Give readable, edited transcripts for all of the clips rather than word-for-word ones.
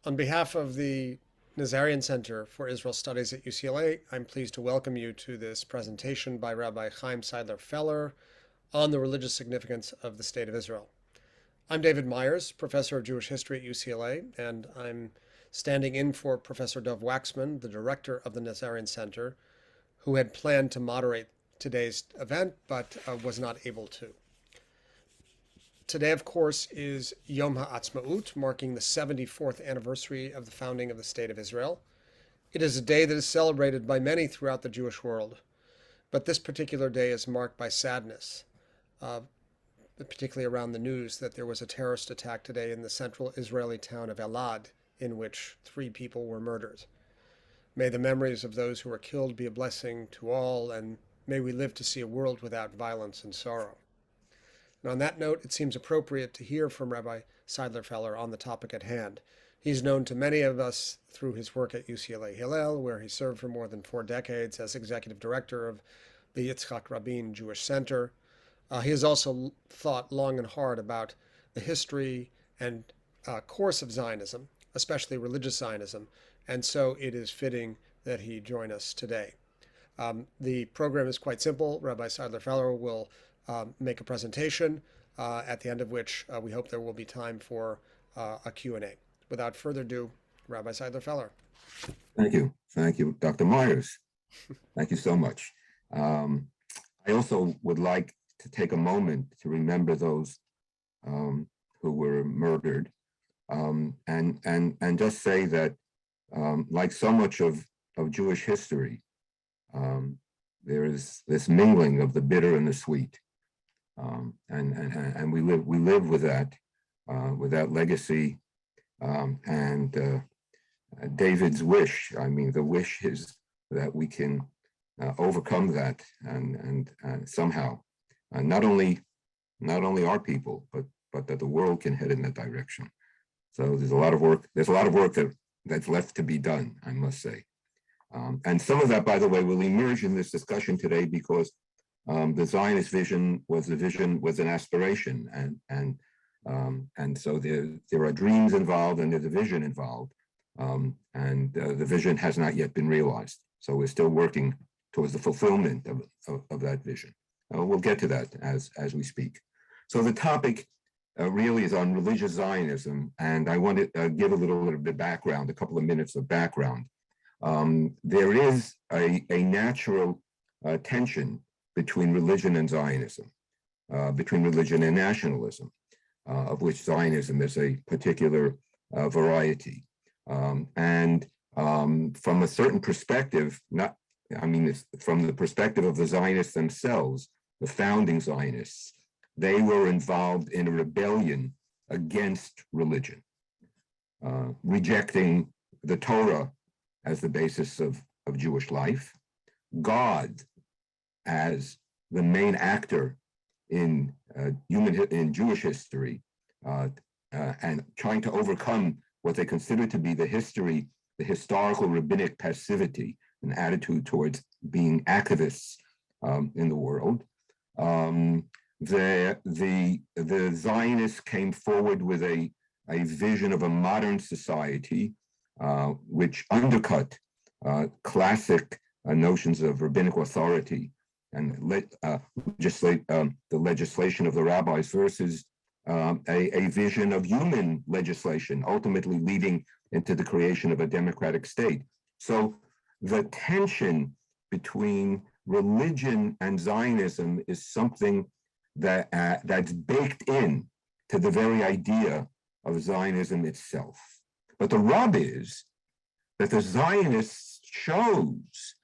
On behalf of the Nazarian Center for Israel Studies at UCLA, I'm pleased to welcome you to this presentation by Rabbi Chaim Seidler-Feller on the religious significance of the State of Israel. I'm David Myers, professor of Jewish history at UCLA, and I'm standing in for Professor Dov Waxman, the director of the Nazarian Center, who had planned to moderate today's event but was not able to. Today, of course, is Yom HaAtzmaut, marking the 74th anniversary of the founding of the State of Israel. It is a day that is celebrated by many throughout the Jewish world, but this particular day is marked by sadness, particularly around the news that there was a terrorist attack today in the central Israeli town of Elad, in which 3 people were murdered. May the memories of those who were killed be a blessing to all, and may we live to see a world without violence and sorrow. And on that note, it seems appropriate to hear from Rabbi Seidler-Feller on the topic at hand. He's known to many of us through his work at UCLA Hillel, where he served for more than 4 decades as executive director of the Yitzhak Rabin Jewish Center. He has also thought long and hard about the history and course of Zionism, especially religious Zionism, and so it is fitting that he join us today. The program is quite simple. Rabbi Seidler-Feller will make a presentation, at the end of which we hope there will be time for a Q&A. Without further ado, Rabbi Seidler-Feller. Thank you. Thank you, Dr. Myers. Thank you so much. I also would like to take a moment to remember those who were murdered, and just say that, like so much of Jewish history, there is this mingling of the bitter and the sweet. And we live with that legacy, and David's wish. I mean, the wish is that we can overcome that, and somehow, not only our people, but that the world can head in that direction. So there's a lot of work. There's a lot of work that's left to be done, I must say. And some of that, by the way, will emerge in this discussion today because the Zionist vision was an aspiration, and so there are dreams involved and there's a vision involved, and the vision has not yet been realized. So we're still working towards the fulfillment of that vision. We'll get to that as we speak. So the topic really is on religious Zionism, and I want to give a little bit of background, a couple of minutes of background. There is a natural tension between religion and Zionism, between religion and nationalism, of which Zionism is a particular variety. And from a certain perspective, from the perspective of the Zionists themselves, the founding Zionists, they were involved in a rebellion against religion, rejecting the Torah as the basis of Jewish life, God as the main actor in Jewish history, and trying to overcome what they consider to be the historical rabbinic passivity, an attitude towards being activists in the world. The Zionists came forward with a vision of a modern society which undercut classic notions of rabbinic authority and the legislation of the rabbis versus a vision of human legislation, ultimately leading into the creation of a democratic state. So the tension between religion and Zionism is something that's baked in to the very idea of Zionism itself. But the rub is that the Zionists chose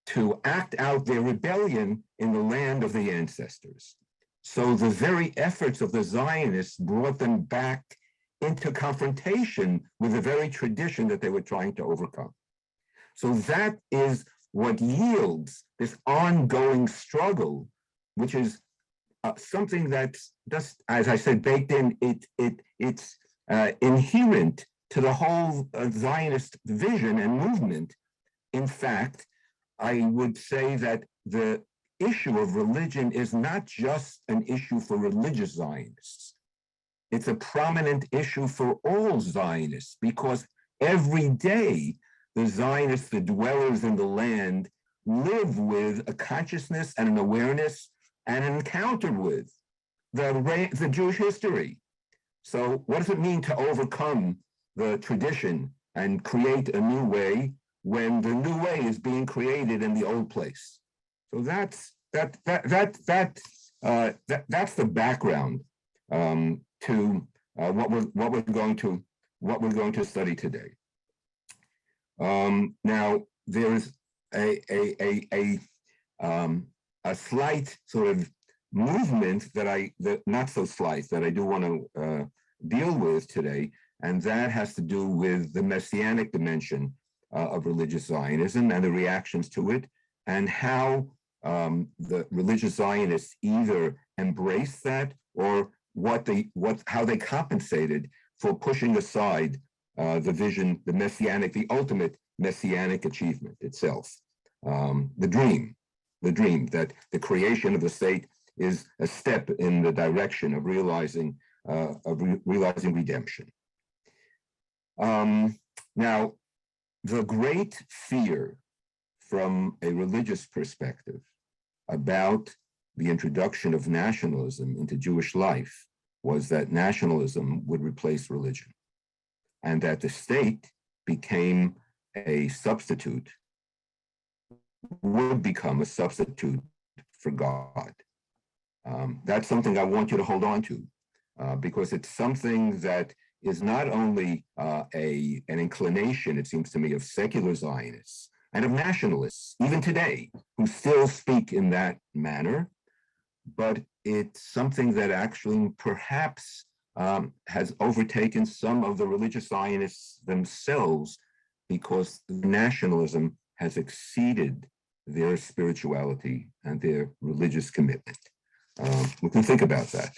to act out their rebellion in the land of the ancestors. So the very efforts of the Zionists brought them back into confrontation with the very tradition that they were trying to overcome. So that is what yields this ongoing struggle, which is something that's just, as I said, baked in. It's inherent to the whole Zionist vision and movement. In fact, I would say that the issue of religion is not just an issue for religious Zionists. It's a prominent issue for all Zionists because Every day, the Zionists, the dwellers in the land, live with a consciousness and an awareness and an encounter with the Jewish history. So what does it mean to overcome the tradition and create a new way when the new way is being created in the old place? So that's the background to what we're going to study today. Now there's a slight sort of movement that not so slight that I do want to deal with today, and that has to do with the messianic dimension of religious Zionism and the reactions to it, and how the religious Zionists either embraced that or how they compensated for pushing aside the vision, the ultimate messianic achievement itself, the dream that the creation of the state is a step in the direction of realizing redemption. Now, the great fear from a religious perspective about the introduction of nationalism into Jewish life was that nationalism would replace religion, and that the state became a substitute, would become a substitute for God. That's something I want you to hold on to, because it's something that is not only an inclination, it seems to me, of secular Zionists and of nationalists, even today, who still speak in that manner, but it's something that actually perhaps has overtaken some of the religious Zionists themselves, because nationalism has exceeded their spirituality and their religious commitment. We can think about that.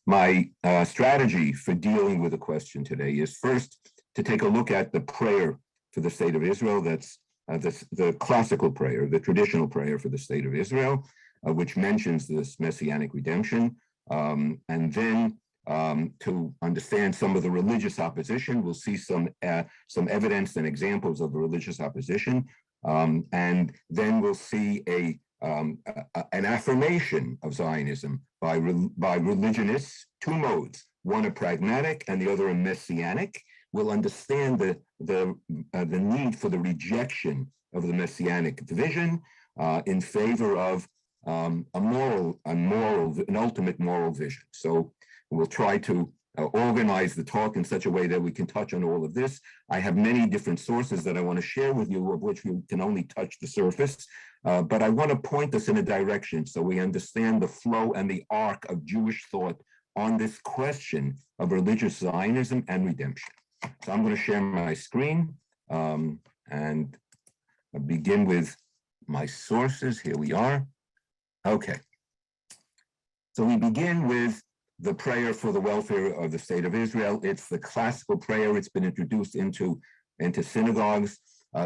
My strategy for dealing with the question today is first to take a look at the prayer for the state of Israel. That's the classical prayer, the traditional prayer for the state of Israel, which mentions this messianic redemption. And then to understand some of the religious opposition, we'll see some evidence and examples of the religious opposition. And then we'll see an affirmation of Zionism by religionists, two modes, one a pragmatic and the other a messianic. We'll understand the need for the rejection of the messianic division in favor of an ultimate moral vision. So we'll try to organize the talk in such a way that we can touch on all of this. I have many different sources that I want to share with you, of which we can only touch the surface, but I want to point us in a direction so we understand the flow and the arc of Jewish thought on this question of religious Zionism and redemption. So I'm going to share my screen and begin with my sources. Here we are. Okay. So we begin with the prayer for the welfare of the state of Israel. It's the classical prayer. It's been introduced into synagogues.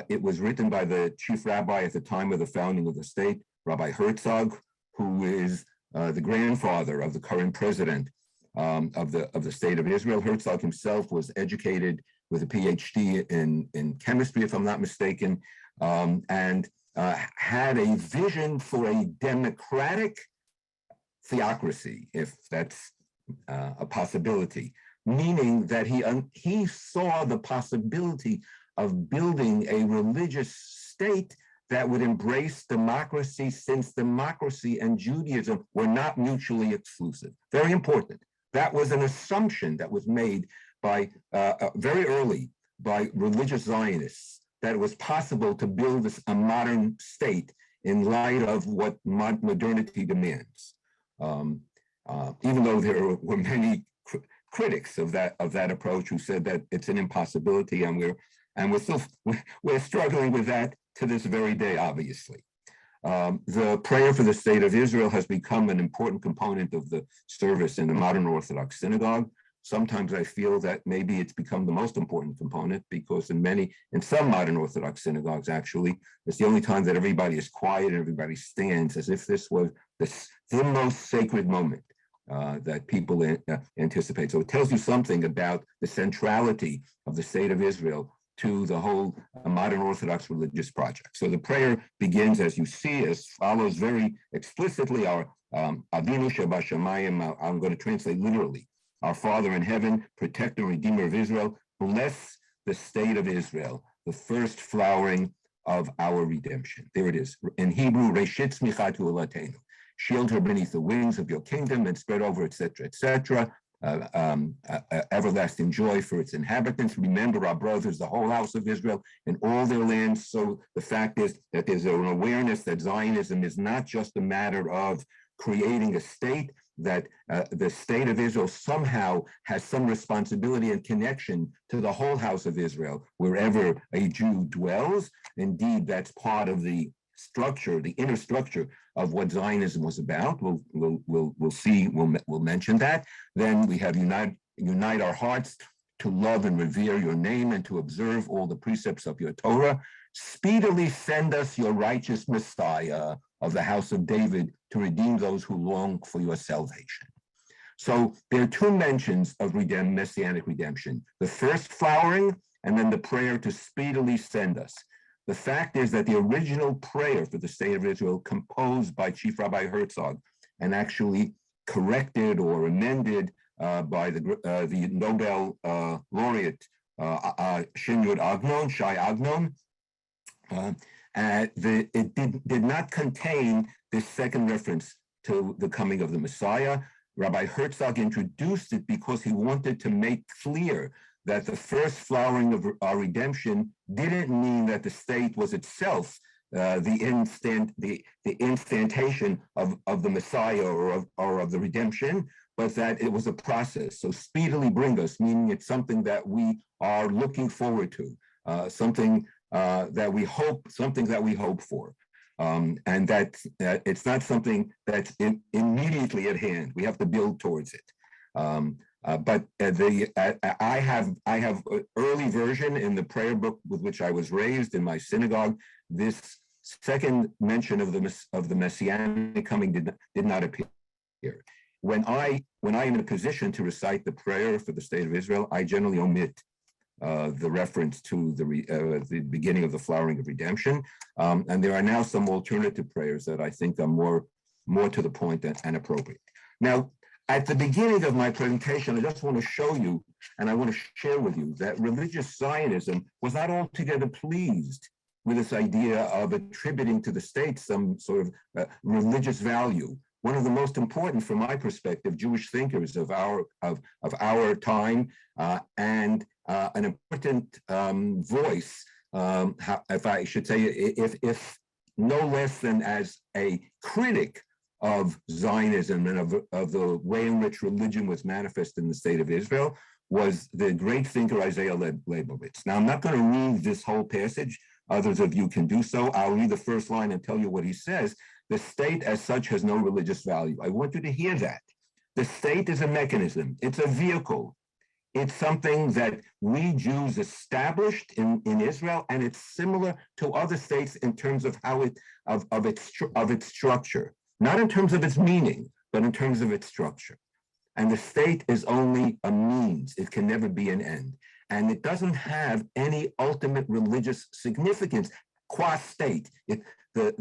It was written by the chief rabbi at the time of the founding of the state, Rabbi Herzog, who is the grandfather of the current president of the state of Israel. Herzog himself was educated with a PhD in chemistry, if I'm not mistaken, and had a vision for a democratic theocracy, if that's a possibility, meaning that he saw the possibility of building a religious state that would embrace democracy, since democracy and Judaism were not mutually exclusive. Very important. That was an assumption that was made by very early by religious Zionists, that it was possible to build a modern state in light of what modernity demands. Even though there were many critics of that approach who said that it's an impossibility, and we're struggling with that to this very day, obviously. The prayer for the state of Israel has become an important component of the service in the modern Orthodox synagogue. Sometimes I feel that maybe it's become the most important component, because in some modern Orthodox synagogues, actually, it's the only time that everybody is quiet and everybody stands, as if this was the most sacred moment that people anticipate. So it tells you something about the centrality of the state of Israel to the whole modern Orthodox religious project. So the prayer begins, as you see, as follows very explicitly: our Avinu Shebashamayim, I'm going to translate literally, our Father in heaven, protector and redeemer of Israel, bless the state of Israel, the first flowering of our redemption. There it is. In Hebrew, Reshit Smichatu Elatenu. Shield her beneath the wings of your kingdom and spread over, etc., etc. Everlasting joy for its inhabitants. Remember our brothers, the whole house of Israel, in all their lands. So the fact is that there's an awareness that Zionism is not just a matter of creating a state, that the state of Israel somehow has some responsibility and connection to the whole house of Israel, wherever a Jew dwells. Indeed, that's part of the structure, the inner structure of what Zionism was about. We'll see. We'll mention that. Then we have unite our hearts to love and revere your name and to observe all the precepts of your Torah. Speedily send us your righteous Messiah of the house of David to redeem those who long for your salvation. So there are two mentions of messianic redemption: the first flowering and then the prayer to speedily send us. The fact is that the original prayer for the state of Israel, composed by Chief Rabbi Herzog and actually corrected or amended by the Nobel laureate Shai Agnon, it did not contain this second reference to the coming of the Messiah. Rabbi Herzog introduced it because he wanted to make clear that the first flowering of our redemption didn't mean that the state was itself the instantation of the Messiah or of the redemption, but that it was a process. So speedily bring us, meaning it's something that we are looking forward to, something that we hope for. And that it's not something that's immediately at hand. We have to build towards it. But I have an early version in the prayer book with which I was raised in my synagogue. This second mention of the messianic coming did not appear. When I am in a position to recite the prayer for the state of Israel, I generally omit the reference to the beginning of the flowering of redemption, and there are now some alternative prayers that I think are more to the point and appropriate. Now, at the beginning of my presentation, I just want to show you, and I want to share with you, that religious Zionism was not altogether pleased with this idea of attributing to the state some sort of religious value. One of the most important, from my perspective, Jewish thinkers of our time, and an important voice, if I should say, if no less than as a critic of Zionism and of the way in which religion was manifest in the state of Israel, was the great thinker Isaiah Leibovitz. Now, I'm not going to read this whole passage. Others of you can do so. I'll read the first line and tell you what he says. The state as such has no religious value. I want you to hear that. The state is a mechanism. It's a vehicle. It's something that we Jews established in Israel, and it's similar to other states in terms of how its structure. Not in terms of its meaning, but in terms of its structure. And the state is only a means. It can never be an end. And it doesn't have any ultimate religious significance qua state. The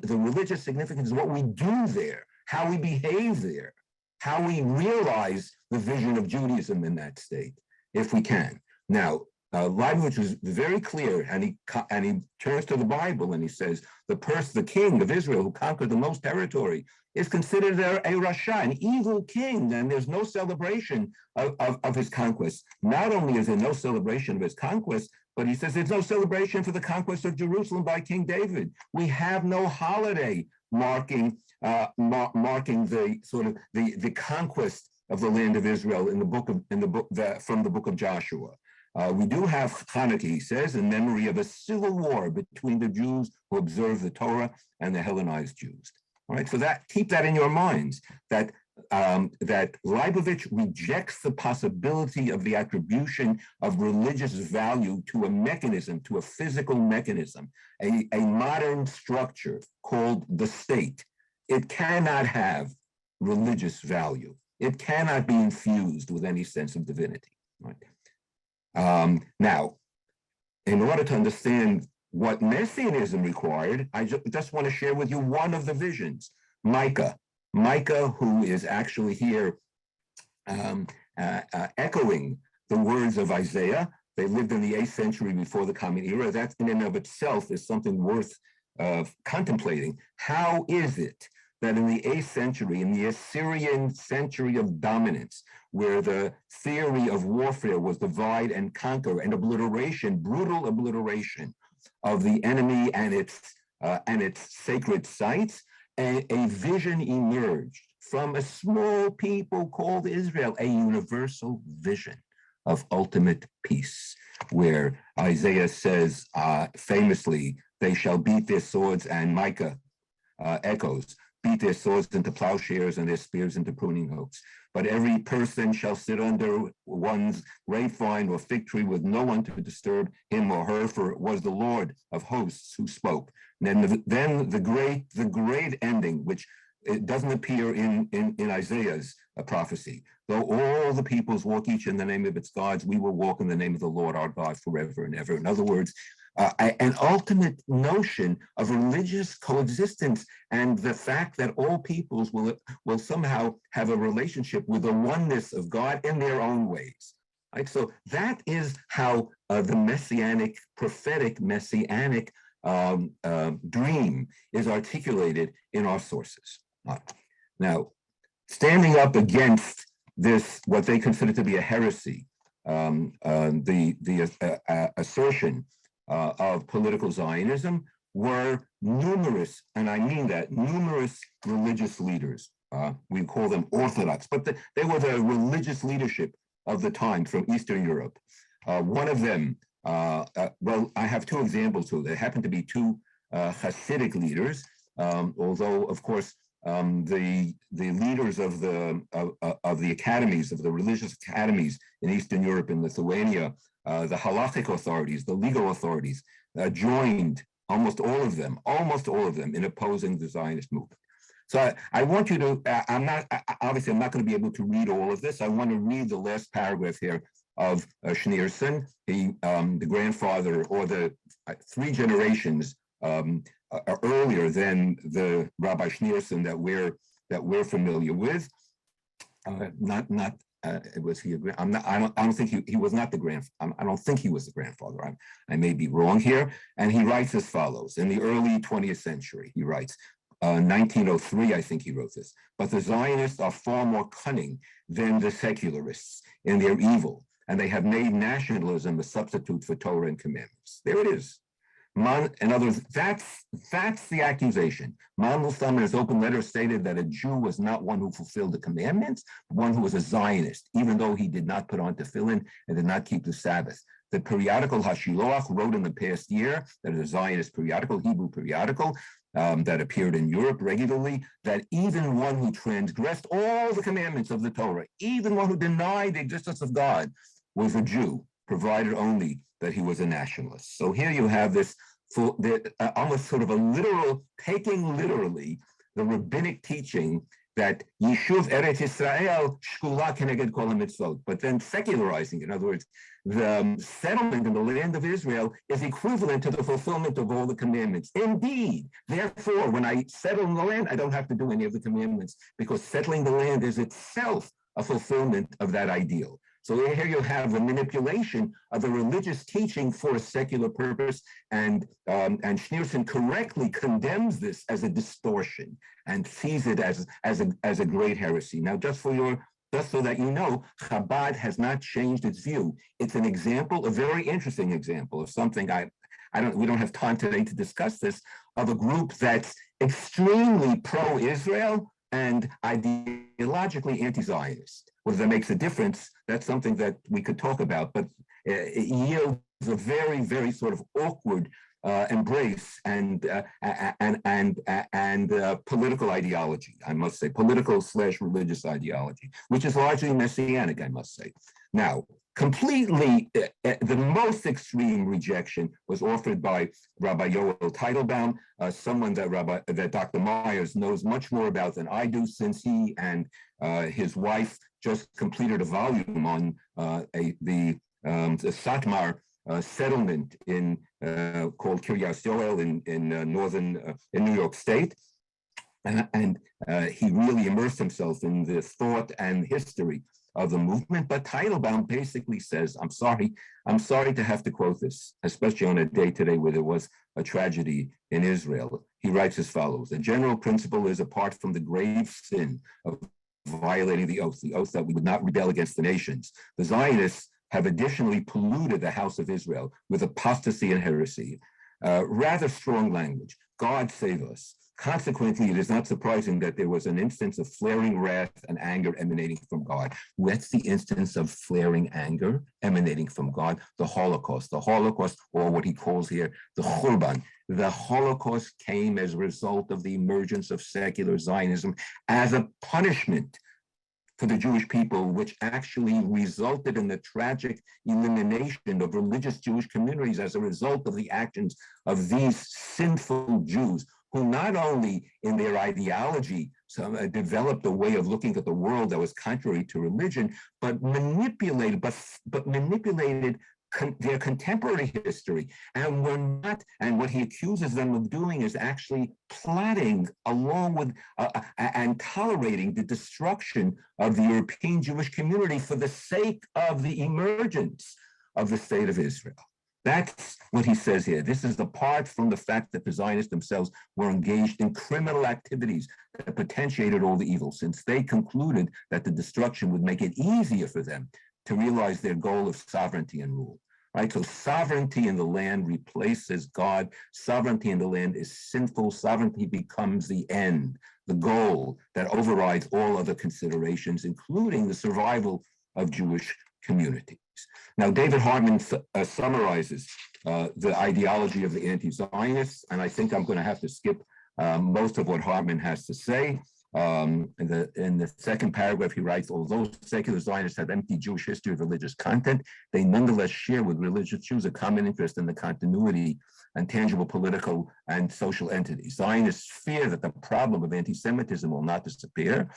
religious significance is what we do there, how we behave there, how we realize the vision of Judaism in that state, if we can. Now, Leibovitz was very clear, and he turns to the Bible and he says, the king of Israel who conquered the most territory is considered a rasha, an evil king, and there's no celebration of his conquest. Not only is there no celebration of his conquest, but he says there's no celebration for the conquest of Jerusalem by King David. We have no holiday marking the sort of the conquest of the land of Israel from the book of Joshua. We do have Hanukkah, he says, in memory of a civil war between the Jews who observe the Torah and the Hellenized Jews. All right, so keep that in your minds, that Leibovitz rejects the possibility of the attribution of religious value to a mechanism, to a physical mechanism, a modern structure called the state. It cannot have religious value. It cannot be infused with any sense of divinity. Right? Now, in order to understand what messianism required, I just want to share with you one of the visions. Micah, who is actually here echoing the words of Isaiah. They lived in the 8th century before the Common Era. That in and of itself is something worth contemplating. How is it that in the 8th century, in the Assyrian century of dominance, where the theory of warfare was divide and conquer and obliteration, brutal obliteration of the enemy and its sacred sites, a vision emerged from a small people called Israel, a universal vision of ultimate peace, where Isaiah says famously, they shall beat their swords, and Micah echoes, beat their swords into plowshares and their spears into pruning hooks. But every person shall sit under one's grapevine or fig tree with no one to disturb him or her, for it was the Lord of hosts who spoke. And then the great ending, which it doesn't appear in Isaiah's prophecy. Though all the peoples walk each in the name of its gods, we will walk in the name of the Lord our God forever and ever. In other words, an ultimate notion of religious coexistence and the fact that all peoples will somehow have a relationship with the oneness of God in their own ways. Right? So that is how the messianic, prophetic messianic dream is articulated in our sources. Now, standing up against this, what they consider to be a heresy, the assertion of political Zionism, were numerous, and I mean that, numerous religious leaders. We call them Orthodox, but they were the religious leadership of the time from Eastern Europe. One of them, well, I have two examples of. There happen to be two Hasidic leaders, although, of course, the leaders of the academies, of the religious academies in Eastern Europe and Lithuania, the halachic authorities, the legal authorities, joined almost all of them in opposing the Zionist movement. So I want you to, obviously I'm not going to be able to read all of this. I want to read the last paragraph here of Schneerson, the grandfather, or the 3 generations earlier than the Rabbi Schneerson that we're familiar with. Was he I don't think he was not the grandfather. I don't think he was the grandfather. I may be wrong here. And he writes as follows: in the early 20th century, he writes, 1903, I think he wrote this, but the Zionists are far more cunning than the secularists in their evil, and they have made nationalism a substitute for Torah and commandments. There it is. In other words, that's the accusation. Mandelstam in his open letter stated that a Jew was not one who fulfilled the commandments, but one who was a Zionist, even though he did not put on tefillin and did not keep the Sabbath. The periodical Hashiloach wrote in the past year, that is a Zionist periodical, Hebrew periodical, that appeared in Europe regularly, that even one who transgressed all the commandments of the Torah, even one who denied the existence of God, was a Jew, provided only that he was a nationalist. So here you have this almost sort of a literal, taking literally the rabbinic teaching that Yishuv Eretz Yisrael shkula keneged kol mitzvot, but then secularizing. In other words, the settlement in the land of Israel is equivalent to the fulfillment of all the commandments. Indeed, therefore, when I settle in the land, I don't have to do any of the commandments, because settling the land is itself a fulfillment of that ideal. So here you have the manipulation of a religious teaching for a secular purpose, and Schneerson correctly condemns this as a distortion and sees it as a great heresy. Now, just so that you know, Chabad has not changed its view. It's an example, a very interesting example of something we don't have time today to discuss this, of a group that's extremely pro-Israel and ideologically anti-Zionist. Whether that makes a difference, that's something that we could talk about, but it yields a very, very sort of awkward embrace and political ideology, I must say, political/religious ideology, which is largely messianic, I must say. Now, completely, the most extreme rejection was offered by Rabbi Yoel Teitelbaum, someone that Dr. Myers knows much more about than I do, since he and his wife just completed a volume on the Satmar settlement called Kiryas Yoel in New York State. And he really immersed himself in the thought and history of the movement. But Teitelbaum basically says, I'm sorry to have to quote this, especially on a day today where there was a tragedy in Israel. He writes as follows: the general principle is, apart from the grave sin of violating the oath that we would not rebel against the nations, the Zionists have additionally polluted the house of Israel with apostasy and heresy. Rather strong language. God save us. Consequently, it is not surprising that there was an instance of flaring wrath and anger emanating from God. What's the instance of flaring anger emanating from God? The Holocaust. The Holocaust, or what he calls here, the Churban. The Holocaust came as a result of the emergence of secular Zionism as a punishment for the Jewish people, which actually resulted in the tragic elimination of religious Jewish communities as a result of the actions of these sinful Jews, who not only in their ideology developed a way of looking at the world that was contrary to religion, but manipulated their contemporary history, and what he accuses them of doing is actually plotting along with and tolerating the destruction of the European Jewish community for the sake of the emergence of the state of Israel. That's what he says here. This is apart from the fact that the Zionists themselves were engaged in criminal activities that potentiated all the evil, since they concluded that the destruction would make it easier for them to realize their goal of sovereignty and rule. Right? So sovereignty in the land replaces God. Sovereignty in the land is sinful. Sovereignty becomes the end, the goal that overrides all other considerations, including the survival of Jewish communities. Now, David Hartman summarizes the ideology of the anti-Zionists, and I think I'm going to have to skip most of what Hartman has to say. In the second paragraph, he writes, although secular Zionists have empty Jewish history of religious content, they nonetheless share with religious Jews a common interest in the continuity and tangible political and social entities. Zionists fear that the problem of anti-Semitism will not disappear,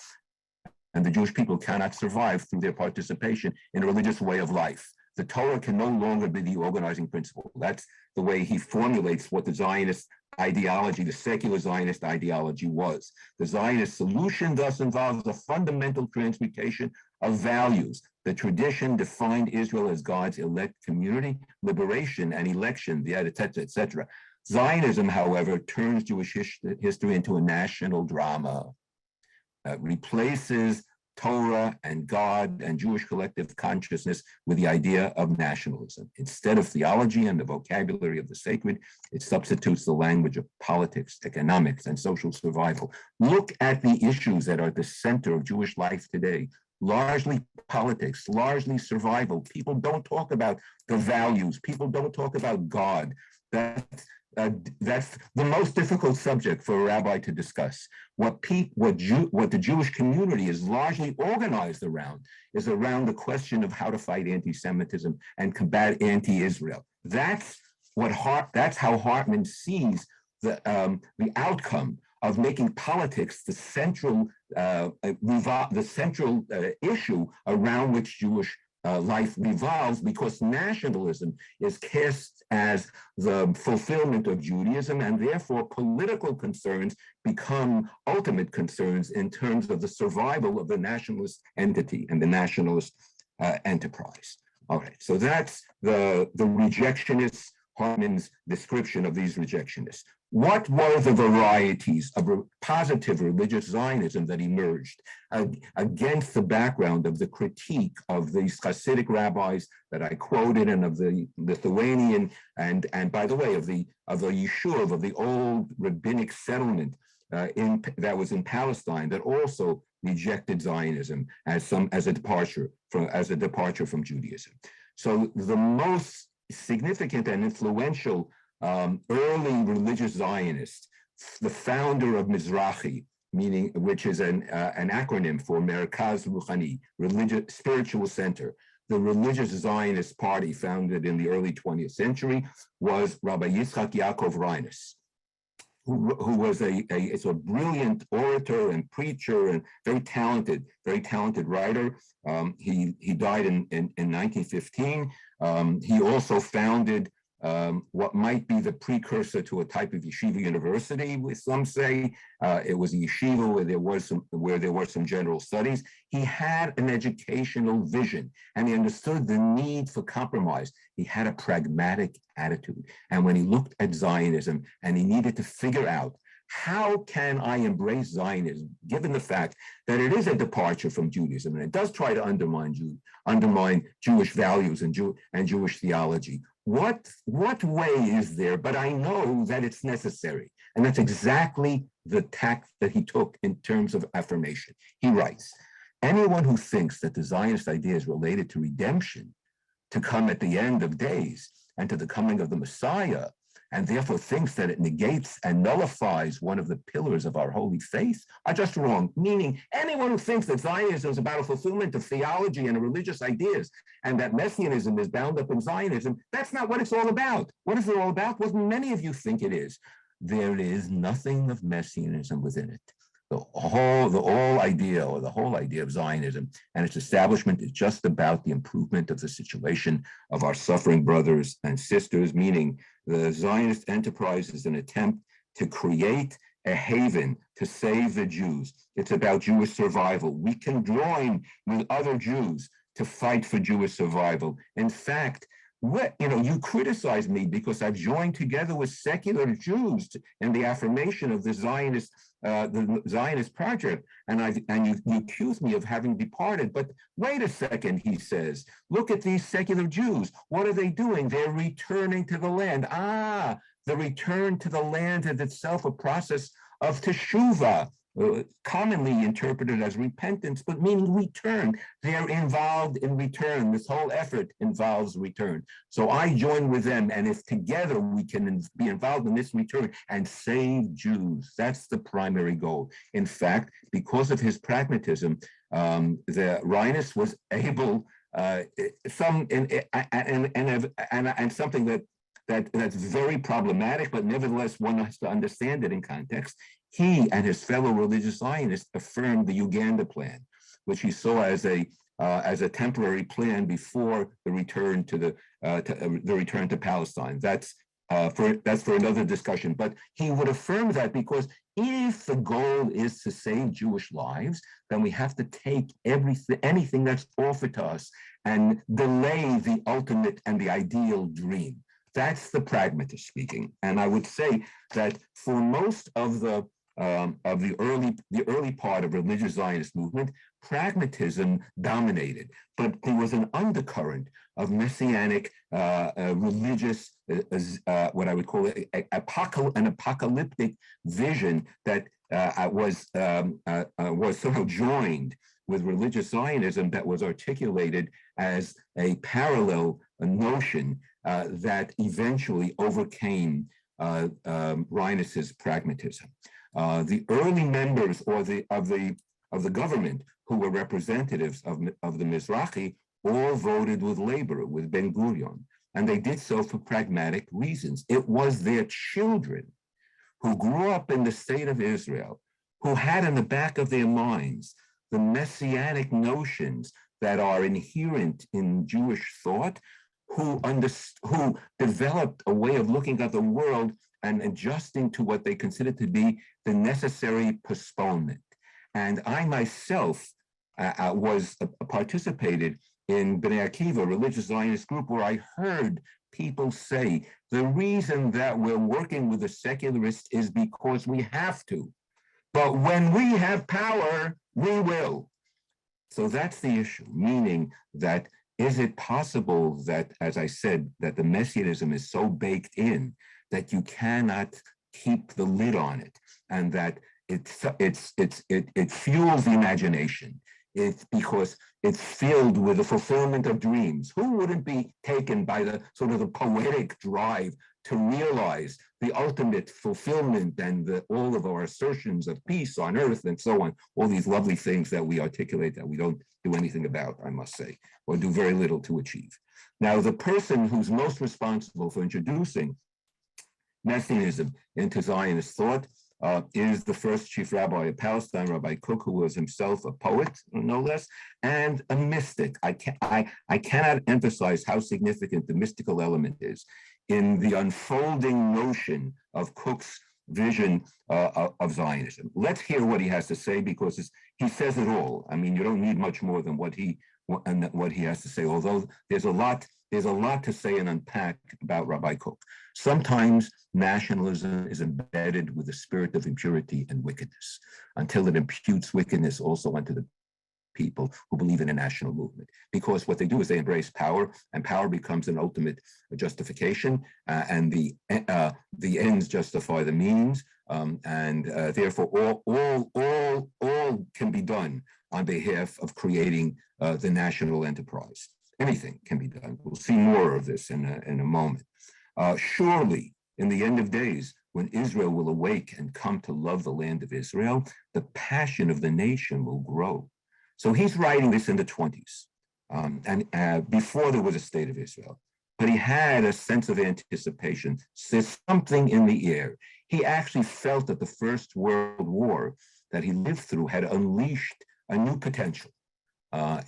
and the Jewish people cannot survive through their participation in a religious way of life. The Torah can no longer be the organizing principle. That's the way he formulates what the Zionist ideology, the secular Zionist ideology was. The Zionist solution thus involves a fundamental transmutation of values. The tradition defined Israel as God's elect community, liberation and election, et cetera, et cetera. Zionism, however, turns Jewish history into a national drama. Replaces Torah and God and Jewish collective consciousness with the idea of nationalism. Instead of theology and the vocabulary of the sacred, it substitutes the language of politics, economics, and social survival. Look at the issues that are at the center of Jewish life today. Largely politics, largely survival. People don't talk about the values. People don't talk about God. That's the most difficult subject for a rabbi to discuss. What the Jewish community is largely organized around is around the question of how to fight anti-Semitism and combat anti-Israel. That's how Hartman sees the outcome of making politics the central issue around which Jewish life revolves, because nationalism is cast as the fulfillment of Judaism, and therefore political concerns become ultimate concerns in terms of the survival of the nationalist entity and the nationalist enterprise. All right, so that's the rejectionists, Hartman's description of these rejectionists. What were the varieties of positive religious Zionism that emerged against the background of the critique of these Hasidic rabbis that I quoted, and of the Lithuanian, and by the way, of the Yishuv, of the old rabbinic settlement that was in Palestine, that also rejected Zionism as a departure from Judaism? So the most significant and influential early religious Zionist, the founder of Mizrahi, which is an acronym for Merkaz Ruchani, religious spiritual center, the religious Zionist party founded in the early 20th century was Rabbi Yeshayakov, who was a brilliant orator and preacher and very talented writer. He died in 1915. He also founded what might be the precursor to a type of yeshiva university. Some say it was a yeshiva where there were some general studies. He had an educational vision, and he understood the need for compromise. He had a pragmatic attitude. And when he looked at Zionism and he needed to figure out, how can I embrace Zionism, given the fact that it is a departure from Judaism, and it does try to undermine Jewish values and Jewish theology? What way is there? But I know that it's necessary. And that's exactly the tact that he took in terms of affirmation. He writes, anyone who thinks that the Zionist idea is related to redemption, to come at the end of days, and to the coming of the Messiah, and therefore thinks that it negates and nullifies one of the pillars of our holy faith, are just wrong. Meaning, anyone who thinks that Zionism is about a fulfillment of theology and religious ideas, and that messianism is bound up in Zionism, that's not what it's all about. What is it all about? What many of you think it is. There is nothing of messianism within it. The whole idea of Zionism and its establishment is just about the improvement of the situation of our suffering brothers and sisters, meaning the Zionist enterprise is an attempt to create a haven to save the Jews. It's about Jewish survival. We can join with other Jews to fight for Jewish survival. In fact, you criticize me because I've joined together with secular Jews in the affirmation of the Zionist project, and you accuse me of having departed. But wait a second, he says, look at these secular Jews. What are they doing? They're returning to the land. The return to the land is itself a process of teshuvah, commonly interpreted as repentance, but meaning return. They're involved in return. This whole effort involves return. So I join with them, and if together we can be involved in this return and save Jews, that's the primary goal. In fact, because of his pragmatism, the Rhinus was able, something that's very problematic, but nevertheless one has to understand it in context. He and his fellow religious Zionists affirmed the Uganda plan, which he saw as a temporary plan before the return to return to Palestine. That's for another discussion. But he would affirm that because if the goal is to save Jewish lives, then we have to take anything that's offered to us and delay the ultimate and the ideal dream. That's the pragmatist speaking. And I would say that for most of the early part of religious Zionist movement, pragmatism dominated, but there was an undercurrent of messianic religious, what I would call an apocalyptic vision that was somehow joined with religious Zionism that was articulated as a parallel notion that eventually overcame Rhinus's pragmatism. The early members of the government who were representatives of the Mizrahi all voted with Labor, with Ben-Gurion, and they did so for pragmatic reasons. It was their children who grew up in the state of Israel, who had in the back of their minds the messianic notions that are inherent in Jewish thought, who developed a way of looking at the world and adjusting to what they considered to be the necessary postponement. And I myself participated in Bnei Akiva, a religious Zionist group, where I heard people say, the reason that we're working with the secularists is because we have to. But when we have power, we will. So that's the issue, meaning that is it possible that, as I said, that the messianism is so baked in that you cannot keep the lid on it, and that it fuels the imagination. It's because it's filled with the fulfillment of dreams. Who wouldn't be taken by the sort of the poetic drive to realize the ultimate fulfillment and all of our assertions of peace on earth and so on, all these lovely things that we articulate that we don't do anything about, I must say, or do very little to achieve. Now, the person who's most responsible for introducing messianism into Zionist thought is the first chief rabbi of Palestine, Rabbi Kook, who was himself a poet, no less, and a mystic. I cannot emphasize how significant the mystical element is in the unfolding notion of Cook's vision of Zionism. Let's hear what he has to say, because he says it all. I mean, you don't need much more than what he has to say, although there's a lot to say and unpack about Rabbi Kook. Sometimes nationalism is embedded with a spirit of impurity and wickedness until it imputes wickedness also onto the people who believe in a national movement. Because what they do is they embrace power, and power becomes an ultimate justification, and the ends justify the means, and therefore all can be done on behalf of creating the national enterprise. Anything can be done. We'll see more of this in a moment. Surely, in the end of days, when Israel will awake and come to love the land of Israel, the passion of the nation will grow. So he's writing this in the 20s, and before there was a state of Israel. But he had a sense of anticipation, says something in the air. He actually felt that the First World War that he lived through had unleashed a new potential.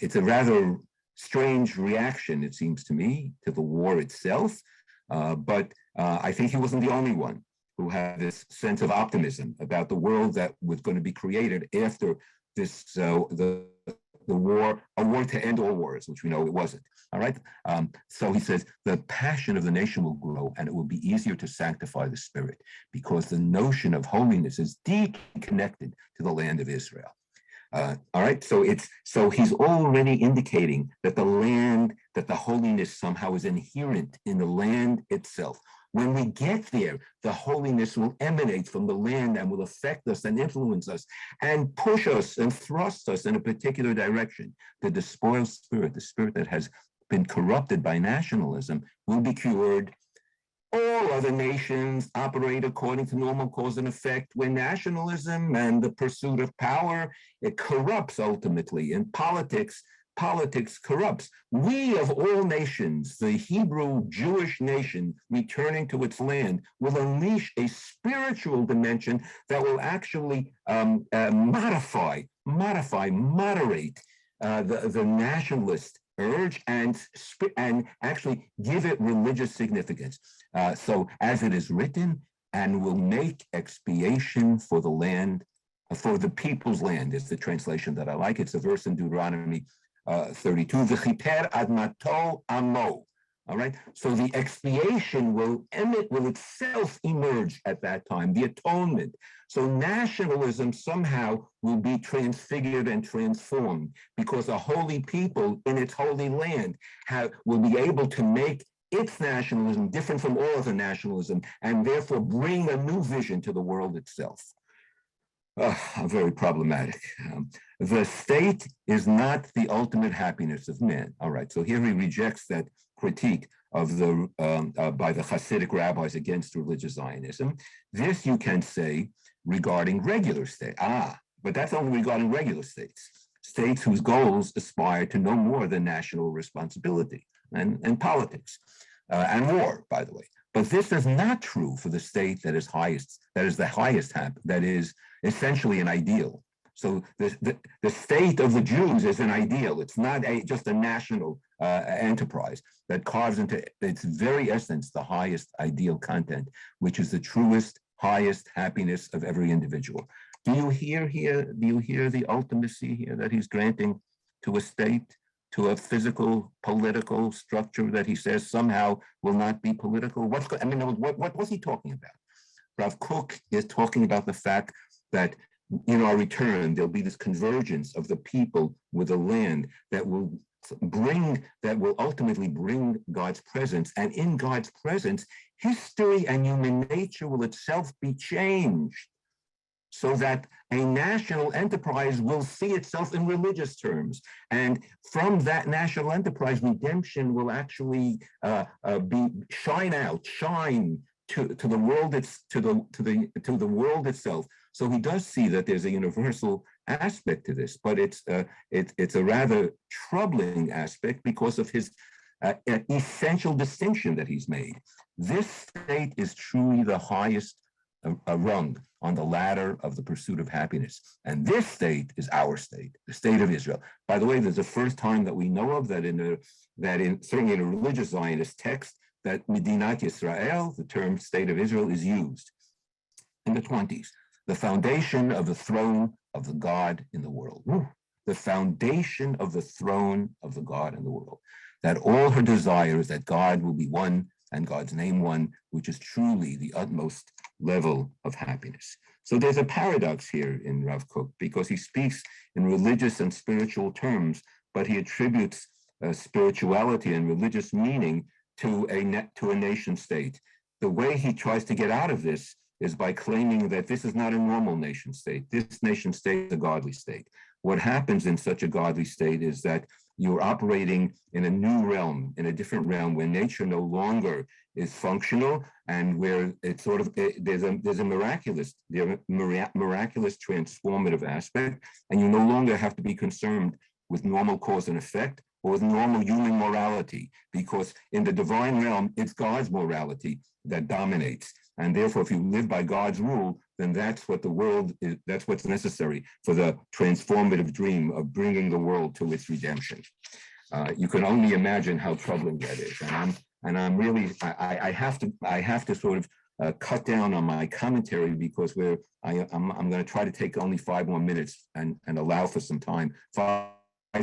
It's a rather strange reaction, it seems to me, to the war itself. But I think he wasn't the only one who had this sense of optimism about the world that was going to be created after this, a war to end all wars, which we know it wasn't. All right. So he says the passion of the nation will grow, and it will be easier to sanctify the spirit, because the notion of holiness is deeply connected to the land of Israel. All right, so he's already indicating that the holiness somehow is inherent in the land itself. When we get there, the holiness will emanate from the land and will affect us and influence us and push us and thrust us in a particular direction. The despoiled spirit, the spirit that has been corrupted by nationalism, will be cured. All other nations operate according to normal cause and effect. When nationalism and the pursuit of power, it corrupts ultimately. In politics corrupts. We of all nations, the Hebrew Jewish nation returning to its land, will unleash a spiritual dimension that will actually moderate the nationalist urge and actually give it religious significance. So as it is written, and will make expiation for the land, for the people's land is the translation that I like. It's a verse in Deuteronomy 32, V'chiper admato amo. All right, so the expiation will itself emerge at that time, the atonement. So nationalism somehow will be transfigured and transformed, because a holy people in its holy land will be able to make its nationalism different from all other nationalism, and therefore bring a new vision to the world itself. Very problematic. The state is not the ultimate happiness of man. All right, so here he rejects that critique of by the Hasidic rabbis against religious Zionism. This you can say regarding regular states. But that's only regarding regular states. States whose goals aspire to no more than national responsibility and politics and war, by the way. But this is not true for the state that is the highest, that is essentially an ideal. So the state of the Jews is an ideal. It's not just a national enterprise that carves into its very essence the highest ideal content, which is the truest, highest happiness of every individual. Do you hear the ultimacy here that he's granting to a state, to a physical, political structure that he says somehow will not be political? What was he talking about? Rav Kook is talking about the fact that in our return, there'll be this convergence of the people with the land that will ultimately bring God's presence. And in God's presence, history and human nature will itself be changed. so that a national enterprise will see itself in religious terms. And from that national enterprise, redemption will actually shine to the world, to the world itself. So he does see that there's a universal aspect to this, but it's a rather troubling aspect because of his essential distinction that he's made. This state is truly the highest rung on the ladder of the pursuit of happiness. And this state is our state, the state of Israel. By the way, there's the first time that we know of that certainly in a religious Zionist text, that Medinat Yisrael, the term state of Israel, is used in the 20s. The foundation of the throne of the God in the world. The foundation of the throne of the God in the world. That all her desire is that God will be one and God's name one, which is truly the utmost level of happiness. So there's a paradox here in Rav Kook, because he speaks in religious and spiritual terms, but he attributes spirituality and religious meaning to a nation state. The way he tries to get out of this is by claiming that this is not a normal nation state. This nation state is a godly state. What happens in such a godly state is that you're operating in a new realm, in a different realm, where nature no longer is functional, and where it's sort of there's a miraculous transformative aspect, and you no longer have to be concerned with normal cause and effect or with normal human morality, because in the divine realm, it's God's morality that dominates. And therefore, if you live by God's rule, then that's what the world is, that's what's necessary for the transformative dream of bringing the world to its redemption. You can only imagine how troubling that is. And I'm really, I have to sort of cut down on my commentary, because I'm going to try to take only 5 more minutes and allow for some time, 5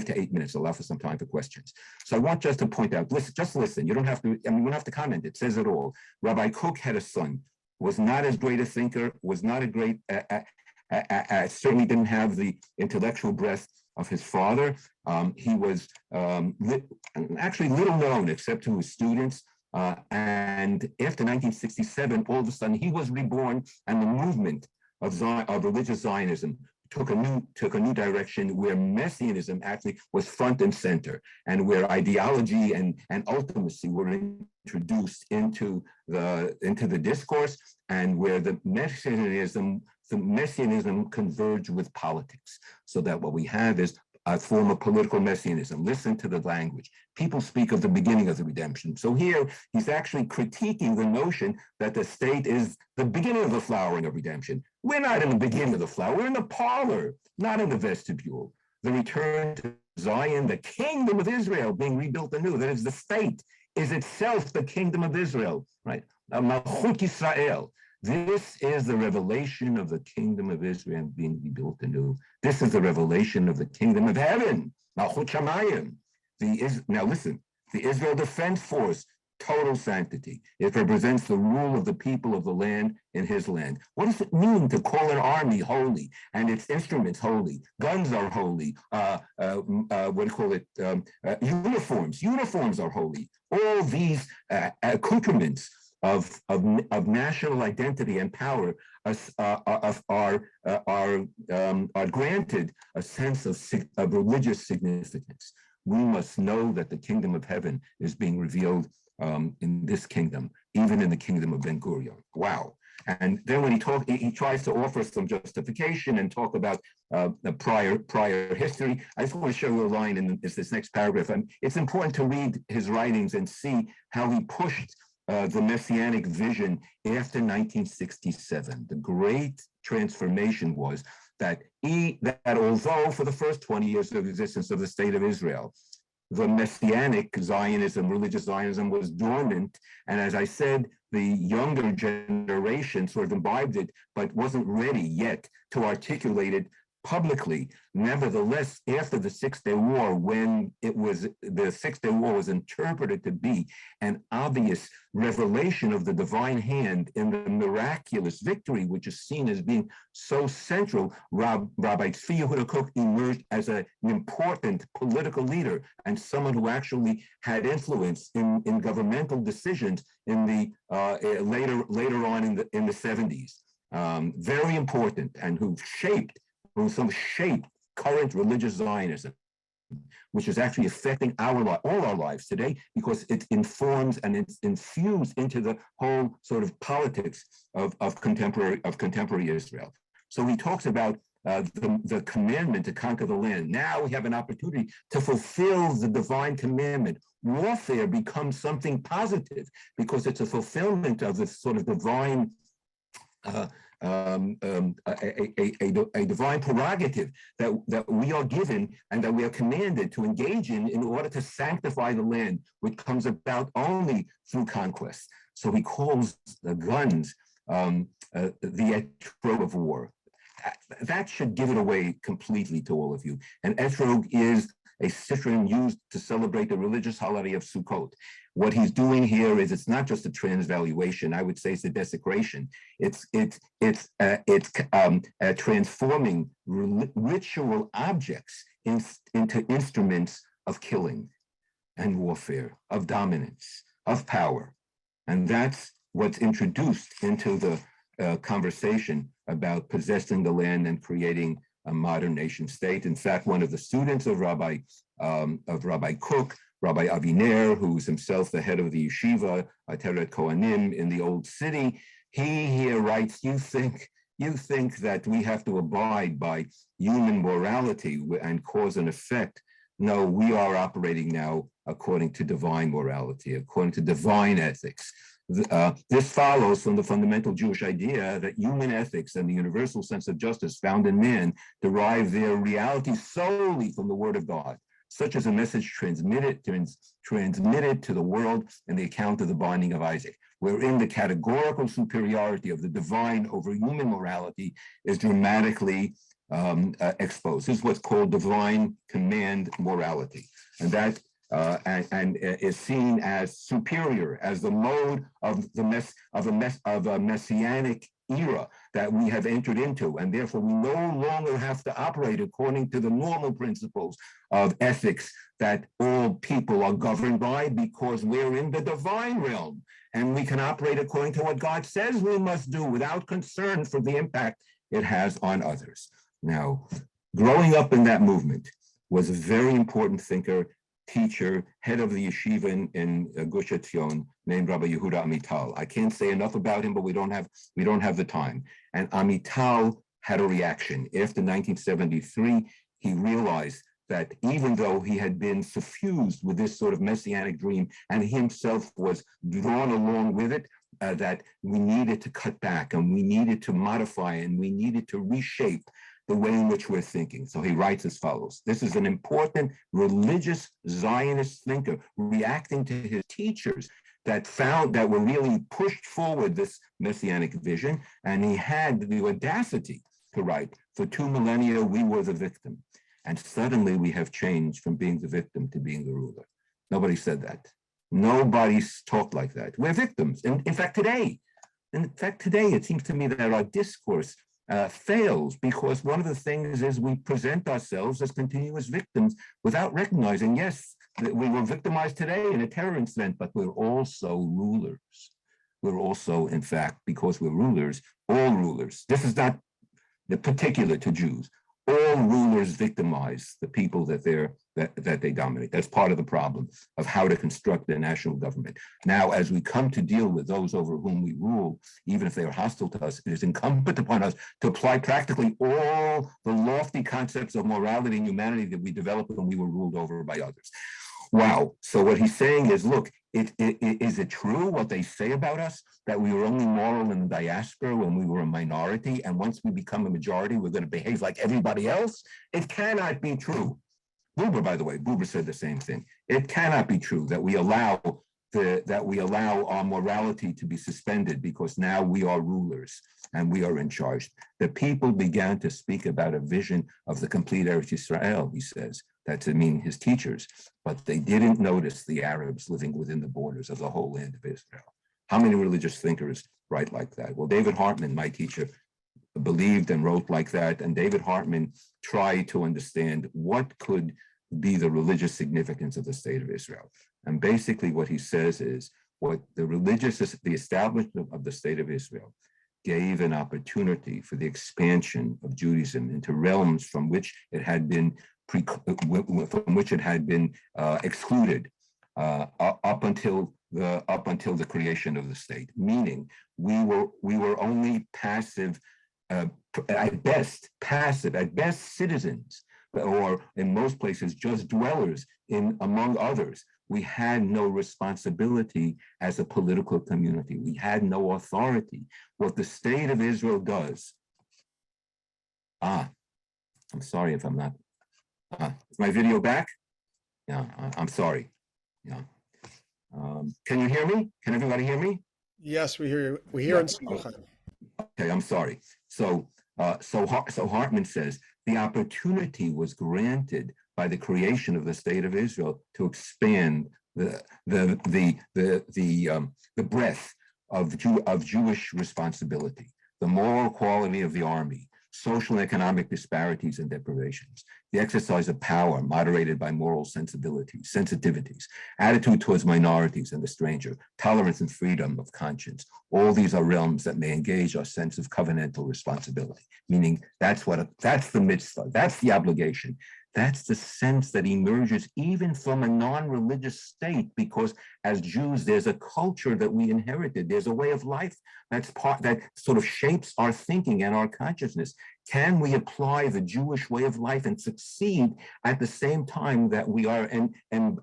to 8 minutes, allow for some time for questions. So I want just to point out, just listen. You don't have to, we don't have to comment. It says it all. Rabbi Kook had a son, was not as great a thinker, was not a great, certainly didn't have the intellectual breadth of his father. He was actually little known except to his students. And after 1967, all of a sudden he was reborn, and the movement of religious Zionism took a new direction, where messianism actually was front and center, and where ideology and ultimacy were introduced into the discourse, and where the messianism converged with politics, so that what we have is a form of political messianism. Listen to the language. People speak of the beginning of the redemption. So here he's actually critiquing the notion that the state is the beginning of the flowering of redemption. We're not in the beginning of the flower, we're in the parlor, not in the vestibule. The return to Zion, the kingdom of Israel being rebuilt anew, that is, the state is itself the kingdom of Israel, right? Malchut Yisrael. This is the revelation of the kingdom of Israel being rebuilt anew. This is the revelation of the kingdom of heaven, Malchut Shamayim. Now listen, the Israel Defense Force, total sanctity. It represents the rule of the people of the land in his land. What does it mean to call an army holy and its instruments holy? Guns are holy. What do you call it? Uniforms are holy. All these accoutrements of national identity and power are granted a sense of religious significance. We must know that the kingdom of heaven is being revealed in this kingdom, even in the kingdom of Ben Gurion. Wow. And then when he tries to offer some justification and talk about the prior history. I just want to show you a line in this next paragraph. It's important to read his writings and see how he pushed the messianic vision after 1967. The great transformation was that although for the first 20 years of existence of the state of Israel, the messianic Zionism, religious Zionism, was dormant. And as I said, the younger generation sort of imbibed it, but wasn't ready yet to articulate it publicly. Nevertheless, after the Six-Day War, when the Six-Day War was interpreted to be an obvious revelation of the divine hand in the miraculous victory, which is seen as being so central, Rabbi Tzvi Yehuda Kook emerged as an important political leader and someone who actually had influence in governmental decisions in the later on in the 70s. very important, and who shaped current religious Zionism, which is actually affecting all our lives today, because it informs and it's infused into the whole sort of politics of contemporary Israel. So he talks about the commandment to conquer the land. Now we have an opportunity to fulfill the divine commandment. Warfare becomes something positive because it's a fulfillment of this sort of divine a divine prerogative that we are given and that we are commanded to engage in order to sanctify the land, which comes about only through conquest. So he calls the guns the etrog of war. That should give it away completely to all of you. And etrog is a citron used to celebrate the religious holiday of Sukkot. What he's doing here is, it's not just a transvaluation. I would say it's a desecration. It's transforming ritual objects into instruments of killing and warfare, of dominance, of power. And that's what's introduced into the conversation about possessing the land and creating a modern nation state. In fact, one of the students of Rabbi Kook, Rabbi Aviner, who's himself the head of the yeshiva, Ateret Kohanim in the Old City, he here writes, you think that we have to abide by human morality and cause and effect. No, we are operating now according to divine morality, according to divine ethics. This follows from the fundamental Jewish idea that human ethics and the universal sense of justice found in man derive their reality solely from the word of God, such as a message transmitted to the world in the account of the binding of Isaac, wherein the categorical superiority of the divine over human morality is dramatically exposed. This is what's called divine command morality, and that is seen as superior, as the mode of a messianic era that we have entered into, and therefore we no longer have to operate according to the normal principles of ethics that all people are governed by, because we're in the divine realm and we can operate according to what God says we must do without concern for the impact it has on others. Now, growing up in that movement was a very important thinker, teacher, head of the yeshiva in Gush Etzion, named Rabbi Yehuda Amitao. I can't say enough about him, but we don't have the time. And Amitao had a reaction. After 1973, he realized that even though he had been suffused with this sort of messianic dream, and he himself was drawn along with it, that we needed to cut back, and we needed to modify, and we needed to reshape the way in which we're thinking. So he writes as follows. This is an important religious Zionist thinker reacting to his teachers that were really pushed forward this messianic vision. And he had the audacity to write, for 2 millennia, we were the victim. And suddenly we have changed from being the victim to being the ruler. Nobody said that. Nobody's talked like that. We're victims. In fact, today, it seems to me that our discourse fails, because one of the things is we present ourselves as continuous victims without recognizing, yes, that we were victimized today in a terror incident, but we're also rulers. We're also, in fact, because we're rulers, all rulers. This is not particular to Jews. All rulers victimize the people that they dominate. That's part of the problem of how to construct a national government. Now, as we come to deal with those over whom we rule, even if they are hostile to us, it is incumbent upon us to apply practically all the lofty concepts of morality and humanity that we developed when we were ruled over by others. Wow. So what he's saying is, look, is it true what they say about us, that we were only moral in the diaspora when we were a minority, and once we become a majority, we're going to behave like everybody else? It cannot be true. Buber, by the way, Buber said the same thing. It cannot be true that we allow our morality to be suspended because now we are rulers and we are in charge. The people began to speak about a vision of the complete Eretz Yisrael, he says. That's, I mean, his teachers, but they didn't notice the Arabs living within the borders of the whole land of Israel. How many religious thinkers write like that? Well, David Hartman, my teacher, believed and wrote like that. And David Hartman tried to understand what could be the religious significance of the state of Israel. And basically what he says is, what the establishment of the state of Israel gave an opportunity for the expansion of Judaism into realms from which it had been excluded up until the creation of the state. Meaning, we were only passive, at best citizens, or in most places just dwellers in among others. We had no responsibility as a political community. We had no authority. What the state of Israel does. I'm sorry if I'm not. Is my video back? Yeah, I'm sorry. Yeah. Can you hear me? Can everybody hear me? Yes, we hear you. We hear and Okay, I'm sorry. So Hartman says the opportunity was granted by the creation of the state of Israel to expand the breadth of Jewish responsibility, the moral quality of the army, social and economic disparities and deprivations, the exercise of power moderated by moral sensitivities, attitude towards minorities and the stranger, tolerance and freedom of conscience. All these are realms that may engage our sense of covenantal responsibility, meaning that's the mitzvah, that's the obligation. That's the sense that emerges even from a non-religious state, because as Jews, there's a culture that we inherited. There's a way of life that sort of shapes our thinking and our consciousness. Can we apply the Jewish way of life and succeed at the same time that we are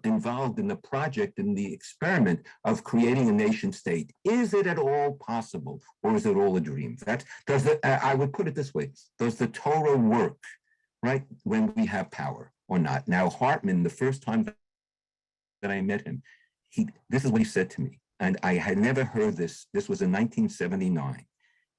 involved in the project, in the experiment of creating a nation state? Is it at all possible, or is it all a dream? I would put it this way: does the Torah work, right, when we have power or not? Now, Hartman, the first time that I met him, this is what he said to me, and I had never heard this. This was in 1979.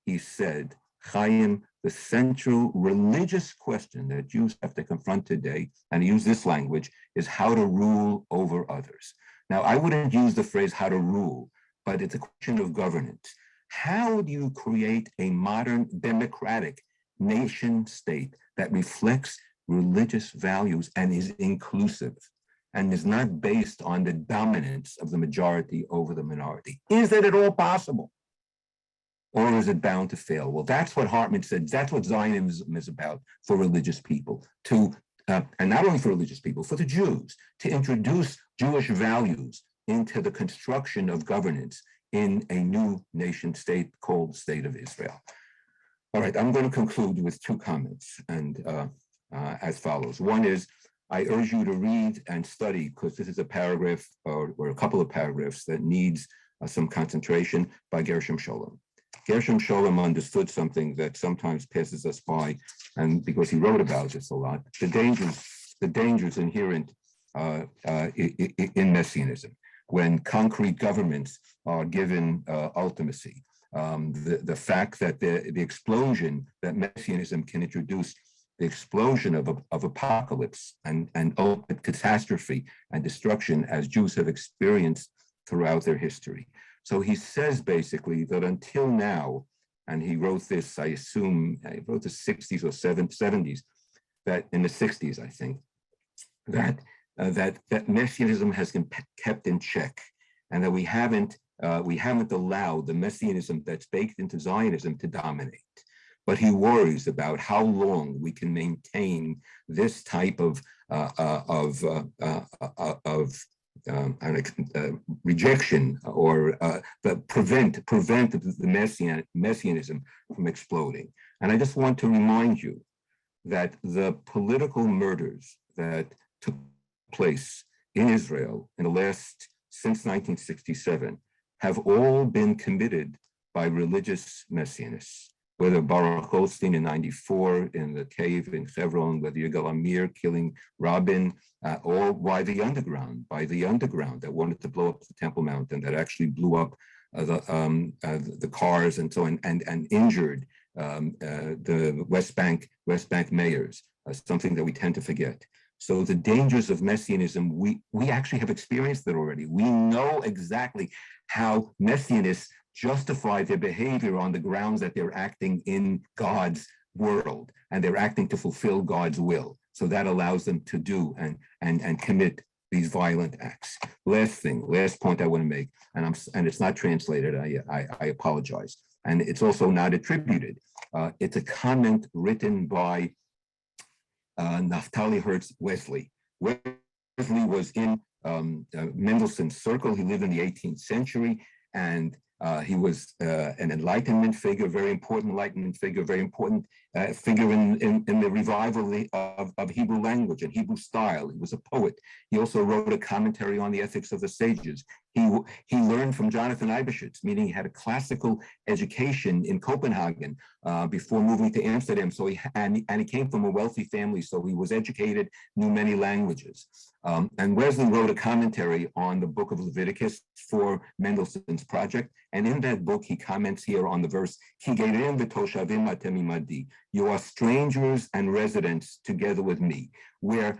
He said, Chaim, the central religious question that Jews have to confront today, and he used this language, is how to rule over others. Now, I wouldn't use the phrase how to rule, but it's a question of governance. How do you create a modern democratic nation state that reflects religious values and is inclusive and is not based on the dominance of the majority over the minority? Is it at all possible? Or is it bound to fail? Well, that's what Hartman said. That's what Zionism is about for religious people, and not only for religious people, for the Jews, to introduce Jewish values into the construction of governance in a new nation state called the State of Israel. All right, I'm going to conclude with two comments, and as follows. One is, I urge you to read and study, because this is a paragraph or a couple of paragraphs that needs some concentration, by Gershom Scholem. Gershom Scholem understood something that sometimes passes us by, and because he wrote about this a lot, the dangers inherent in messianism, when concrete governments are given ultimacy. The fact that the explosion that messianism can introduce, the explosion of apocalypse and ultimate catastrophe and destruction, as Jews have experienced throughout their history. So he says basically that until now, and he wrote this, I assume, he wrote the 60s or 70s, that in the 60s, I think, that messianism has been kept in check, and that we haven't allowed the messianism that's baked into Zionism to dominate. But he worries about how long we can maintain this type of rejection, or prevent the messianism from exploding. And I just want to remind you that the political murders that took place in Israel since 1967 have all been committed by religious messianists. Whether Baruch Goldstein in 94 in the cave in Hebron, whether Yigal Amir killing Rabin, or by the underground that wanted to blow up the Temple Mount, and that actually blew up the cars and so on, and injured the West Bank mayors, something that we tend to forget. So the dangers of messianism, we actually have experienced it already. We know exactly how messianists justify their behavior on the grounds that they're acting in God's world and they're acting to fulfill God's will. So that allows them to do and commit these violent acts. Last point I want to make, and it's not translated, I apologize. and it's also not attributed. It's a comment written by Naftali Hertz Wesley. Wesley was in Mendelssohn's circle. He lived in the 18th century, and he was an Enlightenment figure, very important Enlightenment figure, very important figure in the revival of Hebrew language and Hebrew style. He was a poet. He also wrote a commentary on the ethics of the sages. He learned from Jonathan Eibeshitz, meaning he had a classical education in Copenhagen before moving to Amsterdam. So he came from a wealthy family, so he was educated, knew many languages. And Wesley wrote a commentary on the book of Leviticus for Mendelssohn's project. And in that book, he comments here on the verse, Ki gerim v'toshavim atem imadi. You are strangers and residents together with me, where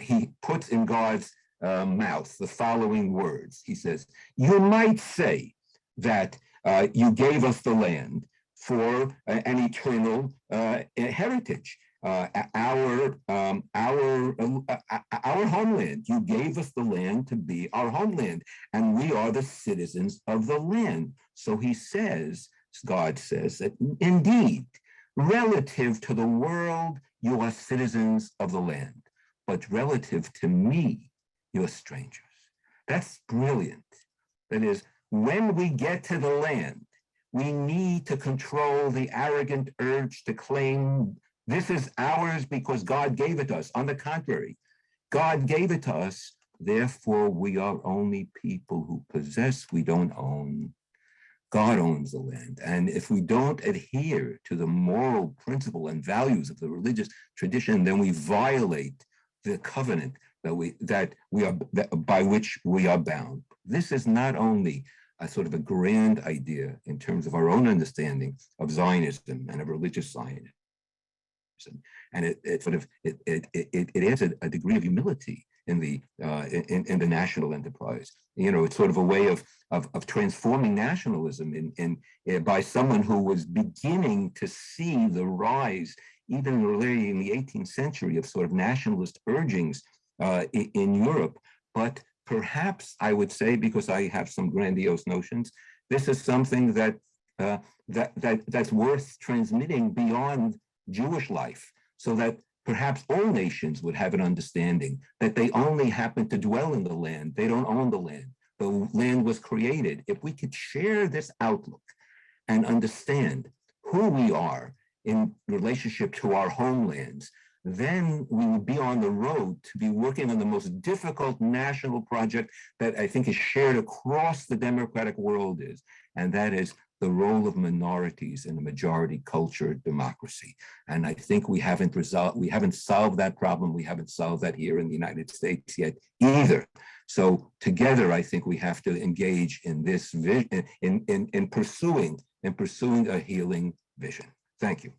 he puts in God's mouth the following words. He says, you might say that you gave us the land for an eternal heritage. Our homeland. You gave us the land to be our homeland, and we are the citizens of the land. So he says, God says that indeed, relative to the world, you are citizens of the land, but relative to me, you're strangers. That's brilliant. That is, when we get to the land, we need to control the arrogant urge to claim this is ours because God gave it to us. On the contrary, God gave it to us. Therefore, we are only people who possess, we don't own. God owns the land. And if we don't adhere to the moral principle and values of the religious tradition, then we violate the covenant by which we are bound. This is not only a sort of a grand idea in terms of our own understanding of Zionism and of religious Zionism. And it adds a degree of humility in the national enterprise. You know, it's sort of a way of transforming nationalism by someone who was beginning to see the rise, even already in the 18th century, of sort of nationalist urgings in Europe. But perhaps I would say, because I have some grandiose notions, this is something that's worth transmitting beyond Jewish life, so that perhaps all nations would have an understanding that they only happen to dwell in the land. They don't own the land. The land was created. If we could share this outlook and understand who we are in relationship to our homelands, then we would be on the road to be working on the most difficult national project that I think is shared across the democratic world and that is the role of minorities in a majority culture democracy. And I think we haven't solved that problem. We haven't solved that here in the United States yet either. So together, I think we have to engage in this vision, in pursuing a healing vision. Thank you.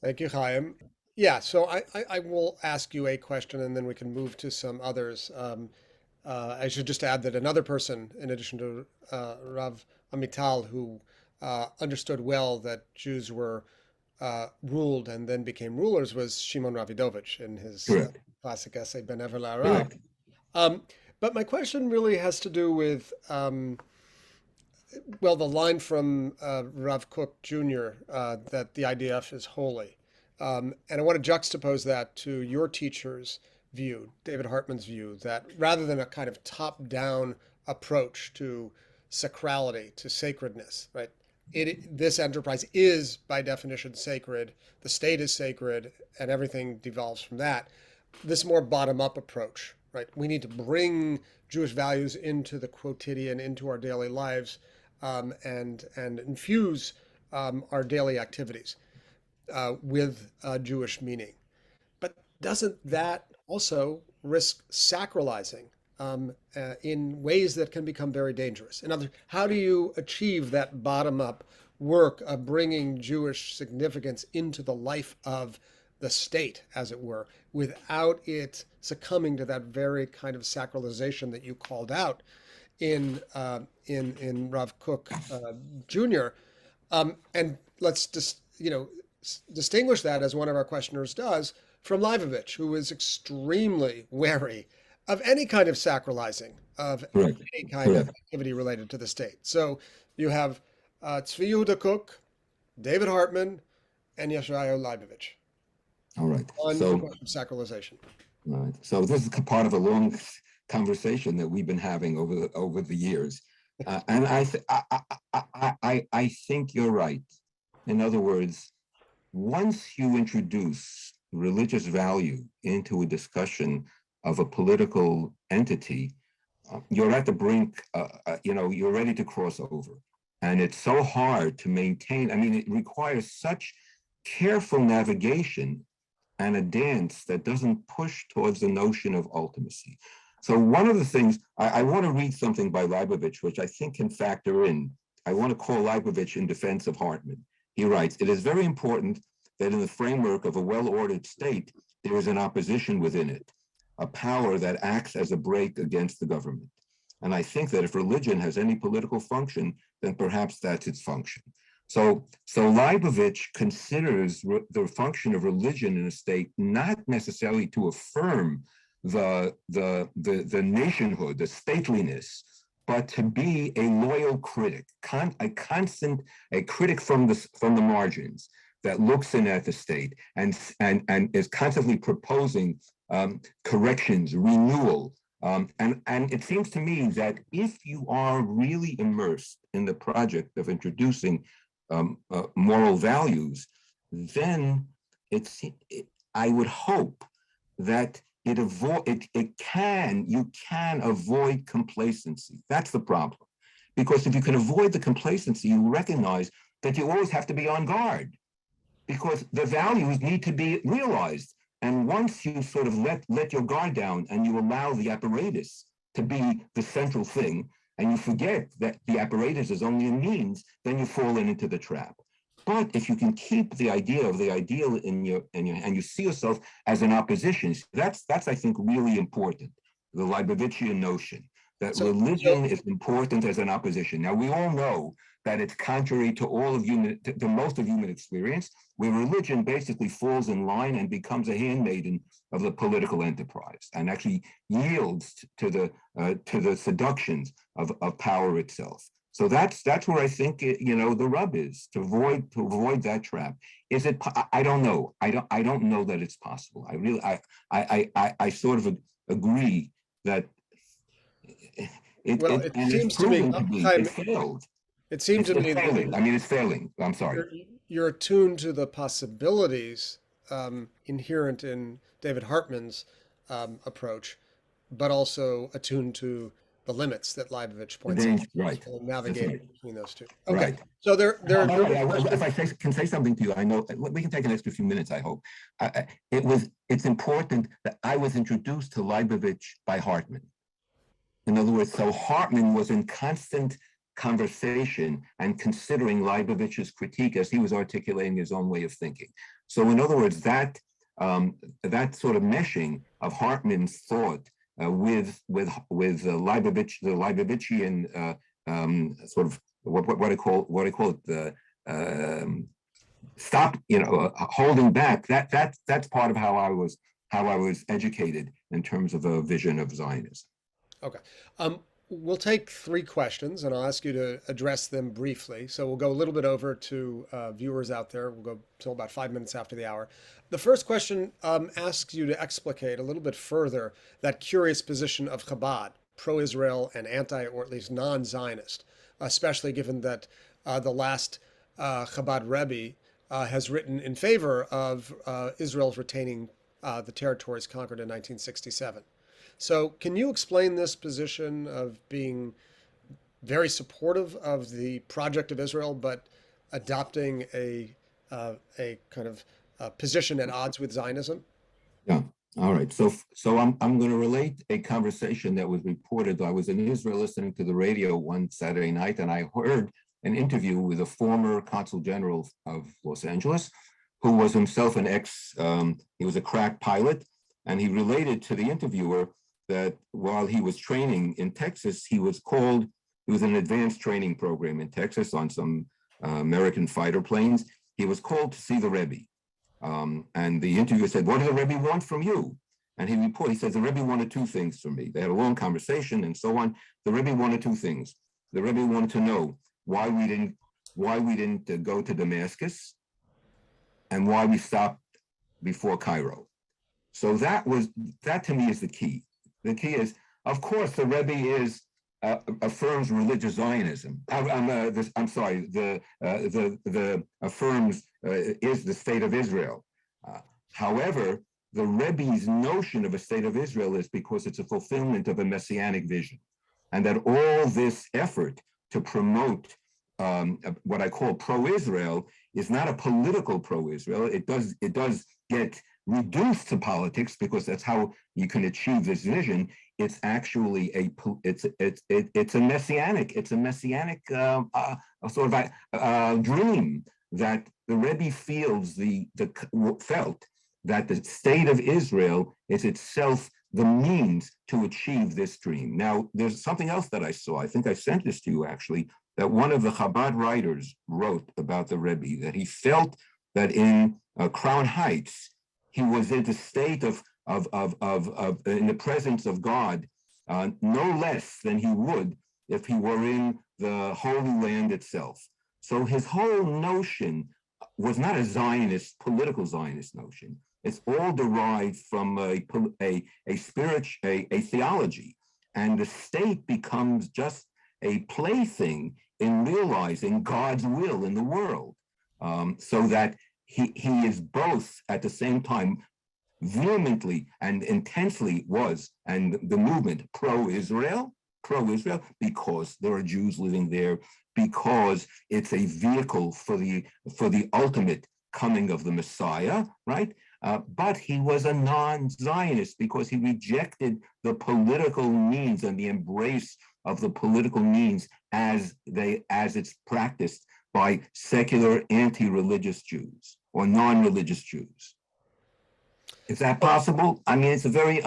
Thank you, Chaim. Yeah, so I will ask you a question and then we can move to some others. I should just add that another person, in addition to Rav Amital, who understood well that Jews were ruled and then became rulers, was Shimon Ravidovich in his classic essay, Ben Ever La'Arav. But my question really has to do with, well, the line from Rav Kook Jr., that the IDF is holy. And I want to juxtapose that to your teacher's view, David Hartman's view, that rather than a kind of top-down approach to sacrality, to sacredness, right? This enterprise is by definition sacred, the state is sacred, and everything devolves from that. This more bottom-up approach, right? We need to bring Jewish values into the quotidian, into our daily lives, and infuse our daily activities with Jewish meaning. But doesn't that also risk sacralizing in ways that can become very dangerous? In other words, how do you achieve that bottom-up work of bringing Jewish significance into the life of the state, as it were, without it succumbing to that very kind of sacralization that you called out in Rav Kook Jr. And let's just distinguish that, as one of our questioners does, from Leibovich, who is extremely wary of any kind of sacralizing of Correct. any kind of Correct. activity related to the state. So you have Tzvi Yehuda Kook, David Hartman, and Yeshayahu Leibovich All right. on the So, question of sacralization. right. So this is part of a long conversation that we've been having over the years, and I think you're right. In other words, once you introduce religious value into a discussion of a political entity, you're at the brink. You're ready to cross over, and it's so hard to maintain. I mean, it requires such careful navigation and a dance that doesn't push towards the notion of ultimacy. So one of the things, I want to read something by Leibovich, which I think can factor in. I want to call Leibovich in defense of Hartman. He writes, "It is very important that in the framework of a well-ordered state, there is an opposition within it, a power that acts as a brake against the government. And I think that if religion has any political function, then perhaps that's its function." So Leibovich considers the function of religion in a state not necessarily to affirm the nationhood, the stateliness, but to be a loyal critic, a critic from the margins that looks in at the state and is constantly proposing corrections, renewal. And it seems to me that if you are really immersed in the project of introducing moral values, then I would hope that you can avoid complacency. That's the problem. Because if you can avoid the complacency, you recognize that you always have to be on guard because the values need to be realized. And once you sort of let your guard down and you allow the apparatus to be the central thing, and you forget that the apparatus is only a means, then you fall into the trap. But if you can keep the idea of the ideal and you see yourself as an opposition, that's I think really important. The Leibovichian notion that religion is important as an opposition. Now we all know that it's contrary to to most of human experience, where religion basically falls in line and becomes a handmaiden of the political enterprise and actually yields to the seductions of power itself. So that's where I think the rub is to avoid that trap. Is it? I don't know. I don't know that it's possible. I sort of agree that It seems to me, it failed. It seemed to me failing. I mean, it's failing. I'm sorry. You're attuned to the possibilities inherent in David Hartman's approach, but also attuned to the limits that Leibovich points out. Right. Navigating between those two. Okay. Right. So if I can say something to you, I know we can take an extra few minutes. I hope it's important that I was introduced to Leibovich by Hartman. In other words, so Hartman was in constant conversation and considering Leibovich's critique as he was articulating his own way of thinking. So in other words, that sort of meshing of Hartman's thought with the Leibovichian sort of what I call it the stop, holding back. That's part of how I was educated in terms of a vision of Zionism. Okay. We'll take 3 questions and I'll ask you to address them briefly. So we'll go a little bit over to viewers out there. We'll go till about 5 minutes after the hour. The first question asks you to explicate a little bit further that curious position of Chabad, pro-Israel and anti, or at least non-Zionist, especially given that the last Chabad Rebbe has written in favor of Israel's retaining the territories conquered in 1967. So can you explain this position of being very supportive of the project of Israel, but adopting a kind of position at odds with Zionism? Yeah. All right. So I'm going to relate a conversation that was reported. I was in Israel listening to the radio one Saturday night, and I heard an interview with a former consul general of Los Angeles, who was himself an he was a crack pilot, and he related to the interviewer that while he was training in Texas, he was in an advanced training program in Texas on some American fighter planes. He was called to see the Rebbe. And the interviewer said, "What does the Rebbe want from you?" and he says, the Rebbe wanted two things from me. They had a long conversation and so on. The Rebbe wanted two things. The Rebbe wanted to know why we didn't go to Damascus and why we stopped before Cairo. So that to me is the key. The key is, of course, the Rebbe affirms religious Zionism. Affirms is the state of Israel. However, the Rebbe's notion of a state of Israel is because it's a fulfillment of a messianic vision, and that all this effort to promote what I call pro-Israel is not a political pro-Israel. It does get reduced to politics because that's how you can achieve this vision. It's actually it's a messianic sort of dream that the Rebbe felt that the state of Israel is itself the means to achieve this dream. Now, there's something else that I saw. I think I sent this to you actually, that one of the Chabad writers wrote about the Rebbe, that he felt that in Crown Heights, he was in the state of in the presence of God, no less than he would if he were in the Holy Land itself. So his whole notion was not a Zionist, political Zionist notion. It's all derived from a theology, and the state becomes just a plaything in realizing God's will in the world, so that he is both at the same time vehemently and intensely and the movement pro-Israel because there are Jews living there, because it's a vehicle for the ultimate coming of the Messiah, right? But he was a non-Zionist because he rejected the political means and the embrace of the political means as it's practiced by secular anti-religious Jews or non-religious Jews. Is that possible? I mean, it's a very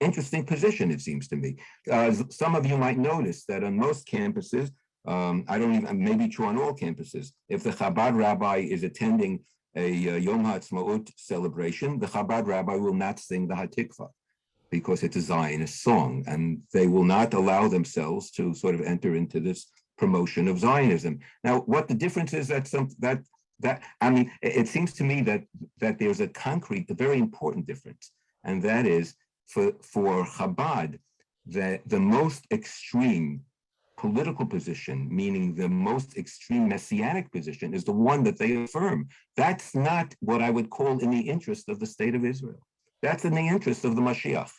interesting position, it seems to me. Some of you might notice that on most campuses, maybe true on all campuses, if the Chabad rabbi is attending a Yom HaAtzmaut celebration, the Chabad rabbi will not sing the Hatikva because it's a Zionist song, and they will not allow themselves to sort of enter into this promotion of Zionism. Now, what the difference is it seems to me that there's a very important difference, and that is for Chabad, that the most extreme political position, meaning the most extreme messianic position, is the one that they affirm. That's not what I would call in the interest of the state of Israel. That's in the interest of the Mashiach.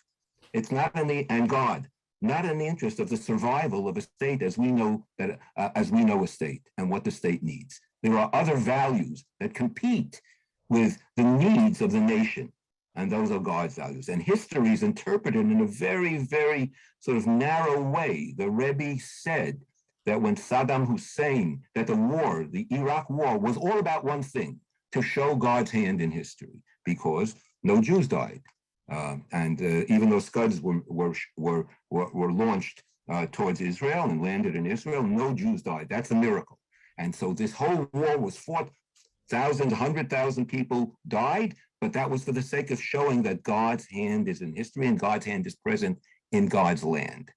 It's not and God, not in the interest of the survival of a state as we know a state and what the state needs. There are other values that compete with the needs of the nation, and those are God's values. And history is interpreted in a very, very sort of narrow way. The Rebbe said that when Saddam Hussein, that the Iraq war was all about one thing, to show God's hand in history, because no Jews died. And even though Scuds were launched towards Israel and landed in Israel, no Jews died. That's a miracle. And so this whole war was fought. 100,000 people died, but that was for the sake of showing that God's hand is in history and God's hand is present in God's land.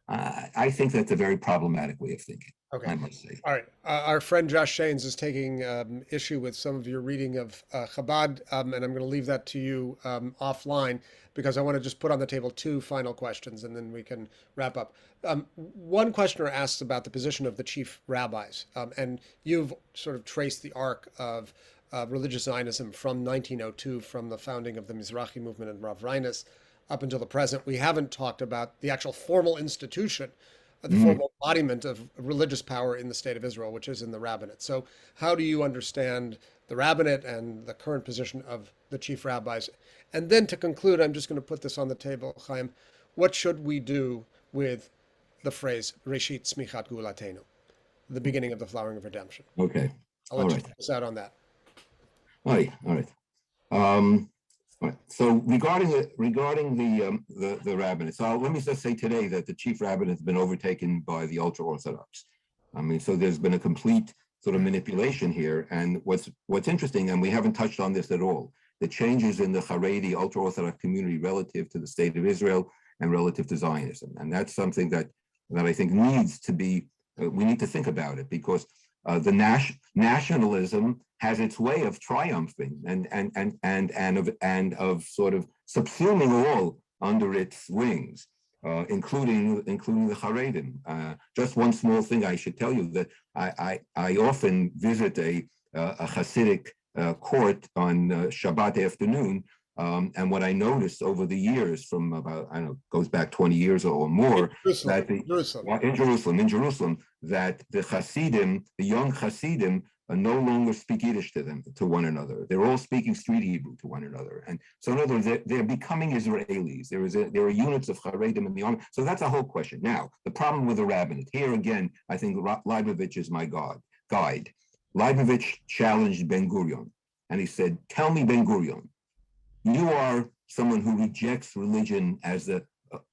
I think that's a very problematic way of thinking. Okay. I must say. All right. Our friend Josh Shanes is taking issue with some of your reading of Chabad, and I'm going to leave that to you offline because I want to just put on the table two final questions, and then we can wrap up. One questioner asks about the position of the chief rabbis, and you've sort of traced the arc of religious Zionism from 1902, from the founding of the Mizrahi movement and Rav Reines, up until the present. We haven't talked about the actual formal institution, the formal embodiment of religious power in the state of Israel, which is in the rabbinate. So how do you understand the rabbinate and the current position of the chief rabbis? And then to conclude, I'm just going to put this on the table, Chaim. What should we do with the phrase Reshit Smichat Gulatenu, the beginning of the flowering of redemption? Okay. I'll let you take us out on that. All right. All right. So regarding the rabbinate, so let me just say today that the chief rabbinate has been overtaken by the ultra-Orthodox. I mean, so there's been a complete sort of manipulation here. And what's interesting, and we haven't touched on this at all, the changes in the Haredi ultra-Orthodox community relative to the state of Israel and relative to Zionism. And that's something that I think needs to be, we need to think about it, because the nationalism has its way of triumphing and of sort of subsuming all under its wings, including the Haredim. Just one small thing I should tell you, that I often visit a Hasidic court on Shabbat afternoon, and what I noticed over the years, from about, I don't know, goes back 20 years or more, that in Jerusalem, that the Hasidim, the young Hasidim, no longer speak Yiddish to one another. They're all speaking street Hebrew to one another. And so in other words, they're becoming Israelis. There are units of Haredim in the army. So that's a whole question. Now, the problem with the rabbinate. Here again, I think Leibovich is my guide. Leibovich challenged Ben Gurion, and he said, tell me, Ben Gurion, you are someone who rejects religion as the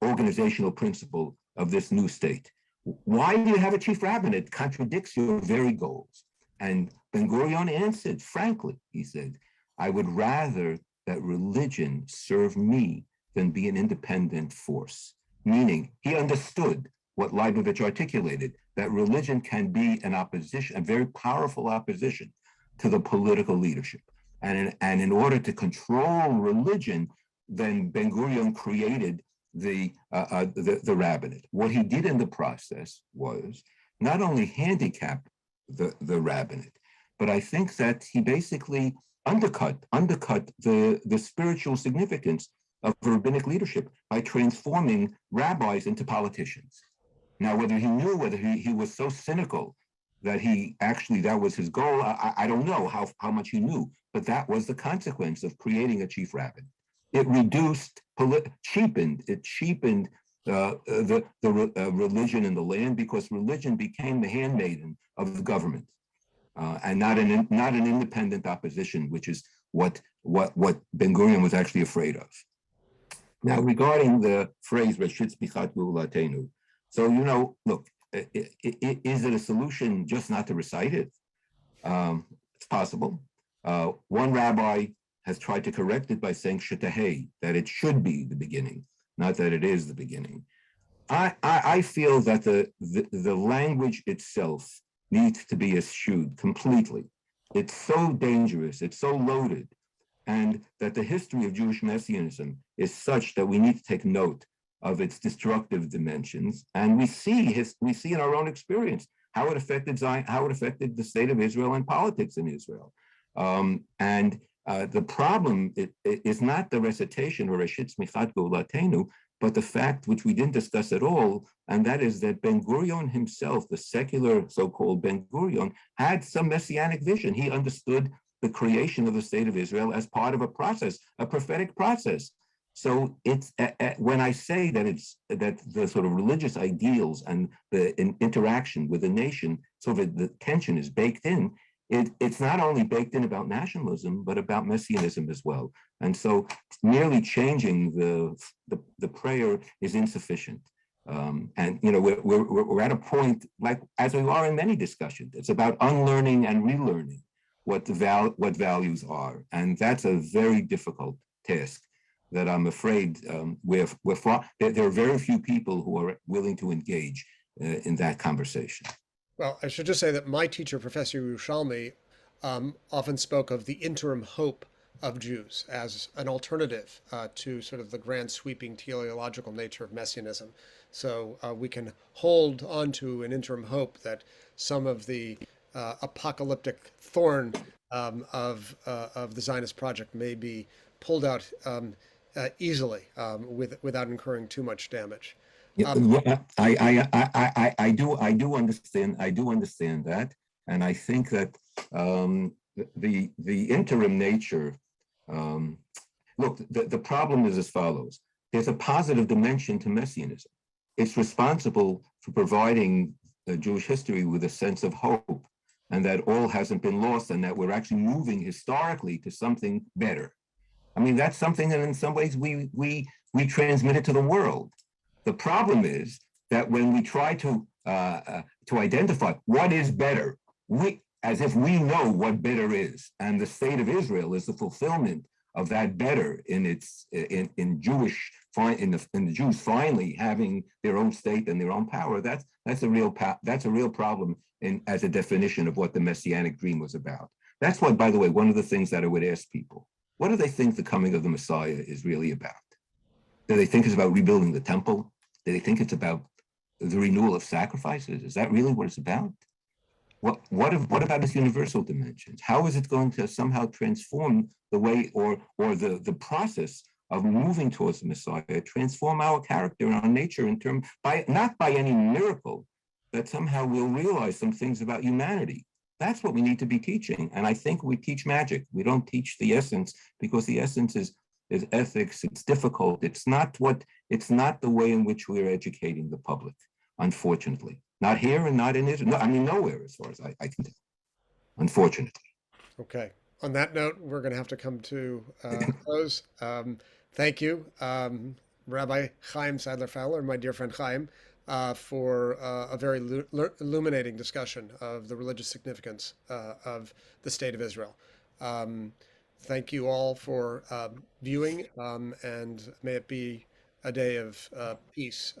organizational principle of this new state. Why do you have a chief rabbinate? It contradicts your very goals. And Ben Gurion answered, frankly, he said, I would rather that religion serve me than be an independent force. Meaning, he understood what Leibovich articulated, that religion can be an opposition, a very powerful opposition to the political leadership. And in order to control religion, then Ben Gurion created the rabbinate. What he did in the process was not only handicap the rabbinate, but I think that he basically undercut the spiritual significance of rabbinic leadership by transforming rabbis into politicians. Now, whether he knew, whether he was so cynical that that was his goal, I don't know how much he knew, but that was the consequence of creating a chief rabbin. It cheapened the religion in the land, because religion became the handmaiden of the government, and not an independent opposition, which is what Ben Gurion was actually afraid of. Now, regarding the phrase "Reshit Bichat Geulatenu," so look, is it a solution just not to recite it? It's possible. One rabbi has tried to correct it by saying "Shetahei," that it should be the beginning, not that it is the beginning. I feel that the language itself needs to be eschewed completely. It's so dangerous, it's so loaded, and that the history of Jewish messianism is such that we need to take note of its destructive dimensions. And we see in our own experience how it affected Zion, how it affected the state of Israel and politics in Israel. The problem is not the recitation or Reshit Smichat Geulatenu, but the fact, which we didn't discuss at all, and that is that Ben Gurion himself, the secular so-called Ben Gurion, had some messianic vision. He understood the creation of the state of Israel as part of a process, a prophetic process. So it's when I say that that the sort of religious ideals and the interaction with the nation, so that the tension is baked in, it's not only baked in about nationalism, but about messianism as well. And so merely changing the prayer is insufficient. And we're at a point, like as we are in many discussions, it's about unlearning and relearning what values are, and that's a very difficult task that I'm afraid there are very few people who are willing to engage in that conversation. Well, I should just say that my teacher, Professor Yerushalmi, often spoke of the interim hope of Jews as an alternative to sort of the grand sweeping teleological nature of messianism. So we can hold on to an interim hope that some of the apocalyptic thorn of the Zionist project may be pulled out easily without incurring too much damage. I do understand that, and I think that the interim nature. Look, the problem is as follows: there's a positive dimension to messianism. It's responsible for providing Jewish history with a sense of hope, and that all hasn't been lost, and that we're actually moving historically to something better. I mean, that's something that in some ways we transmit it to the world. The problem is that when we try to identify what is better, as if we know what better is, and the state of Israel is the fulfillment of that better in its in Jewish in the Jews finally having their own state and their own power. That's a real problem as a definition of what the messianic dream was about. That's what, by the way, one of the things that I would ask people: what do they think the coming of the Messiah is really about? Do they think it's about rebuilding the temple? Do they think it's about the renewal of sacrifices? Is that really what it's about? What about its universal dimensions? How is it going to somehow transform the way or the process of moving towards the Messiah, transform our character and our nature in terms not by any miracle, that somehow we'll realize some things about humanity? That's what we need to be teaching. And I think we teach magic. We don't teach the essence, because the essence is ethics. It's difficult. It's not the way in which we're educating the public, unfortunately. Not here and not in Israel. No, I mean, nowhere, as far as I can tell, unfortunately. Okay. On that note, we're going to have to come to a close. Thank you, Rabbi Chaim Seidler-Fowler, my dear friend Chaim, for a very illuminating discussion of the religious significance of the State of Israel. Thank you all for viewing, and may it be a day of peace,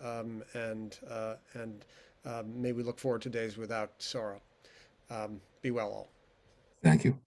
and may we look forward to days without sorrow. Be well all. Thank you.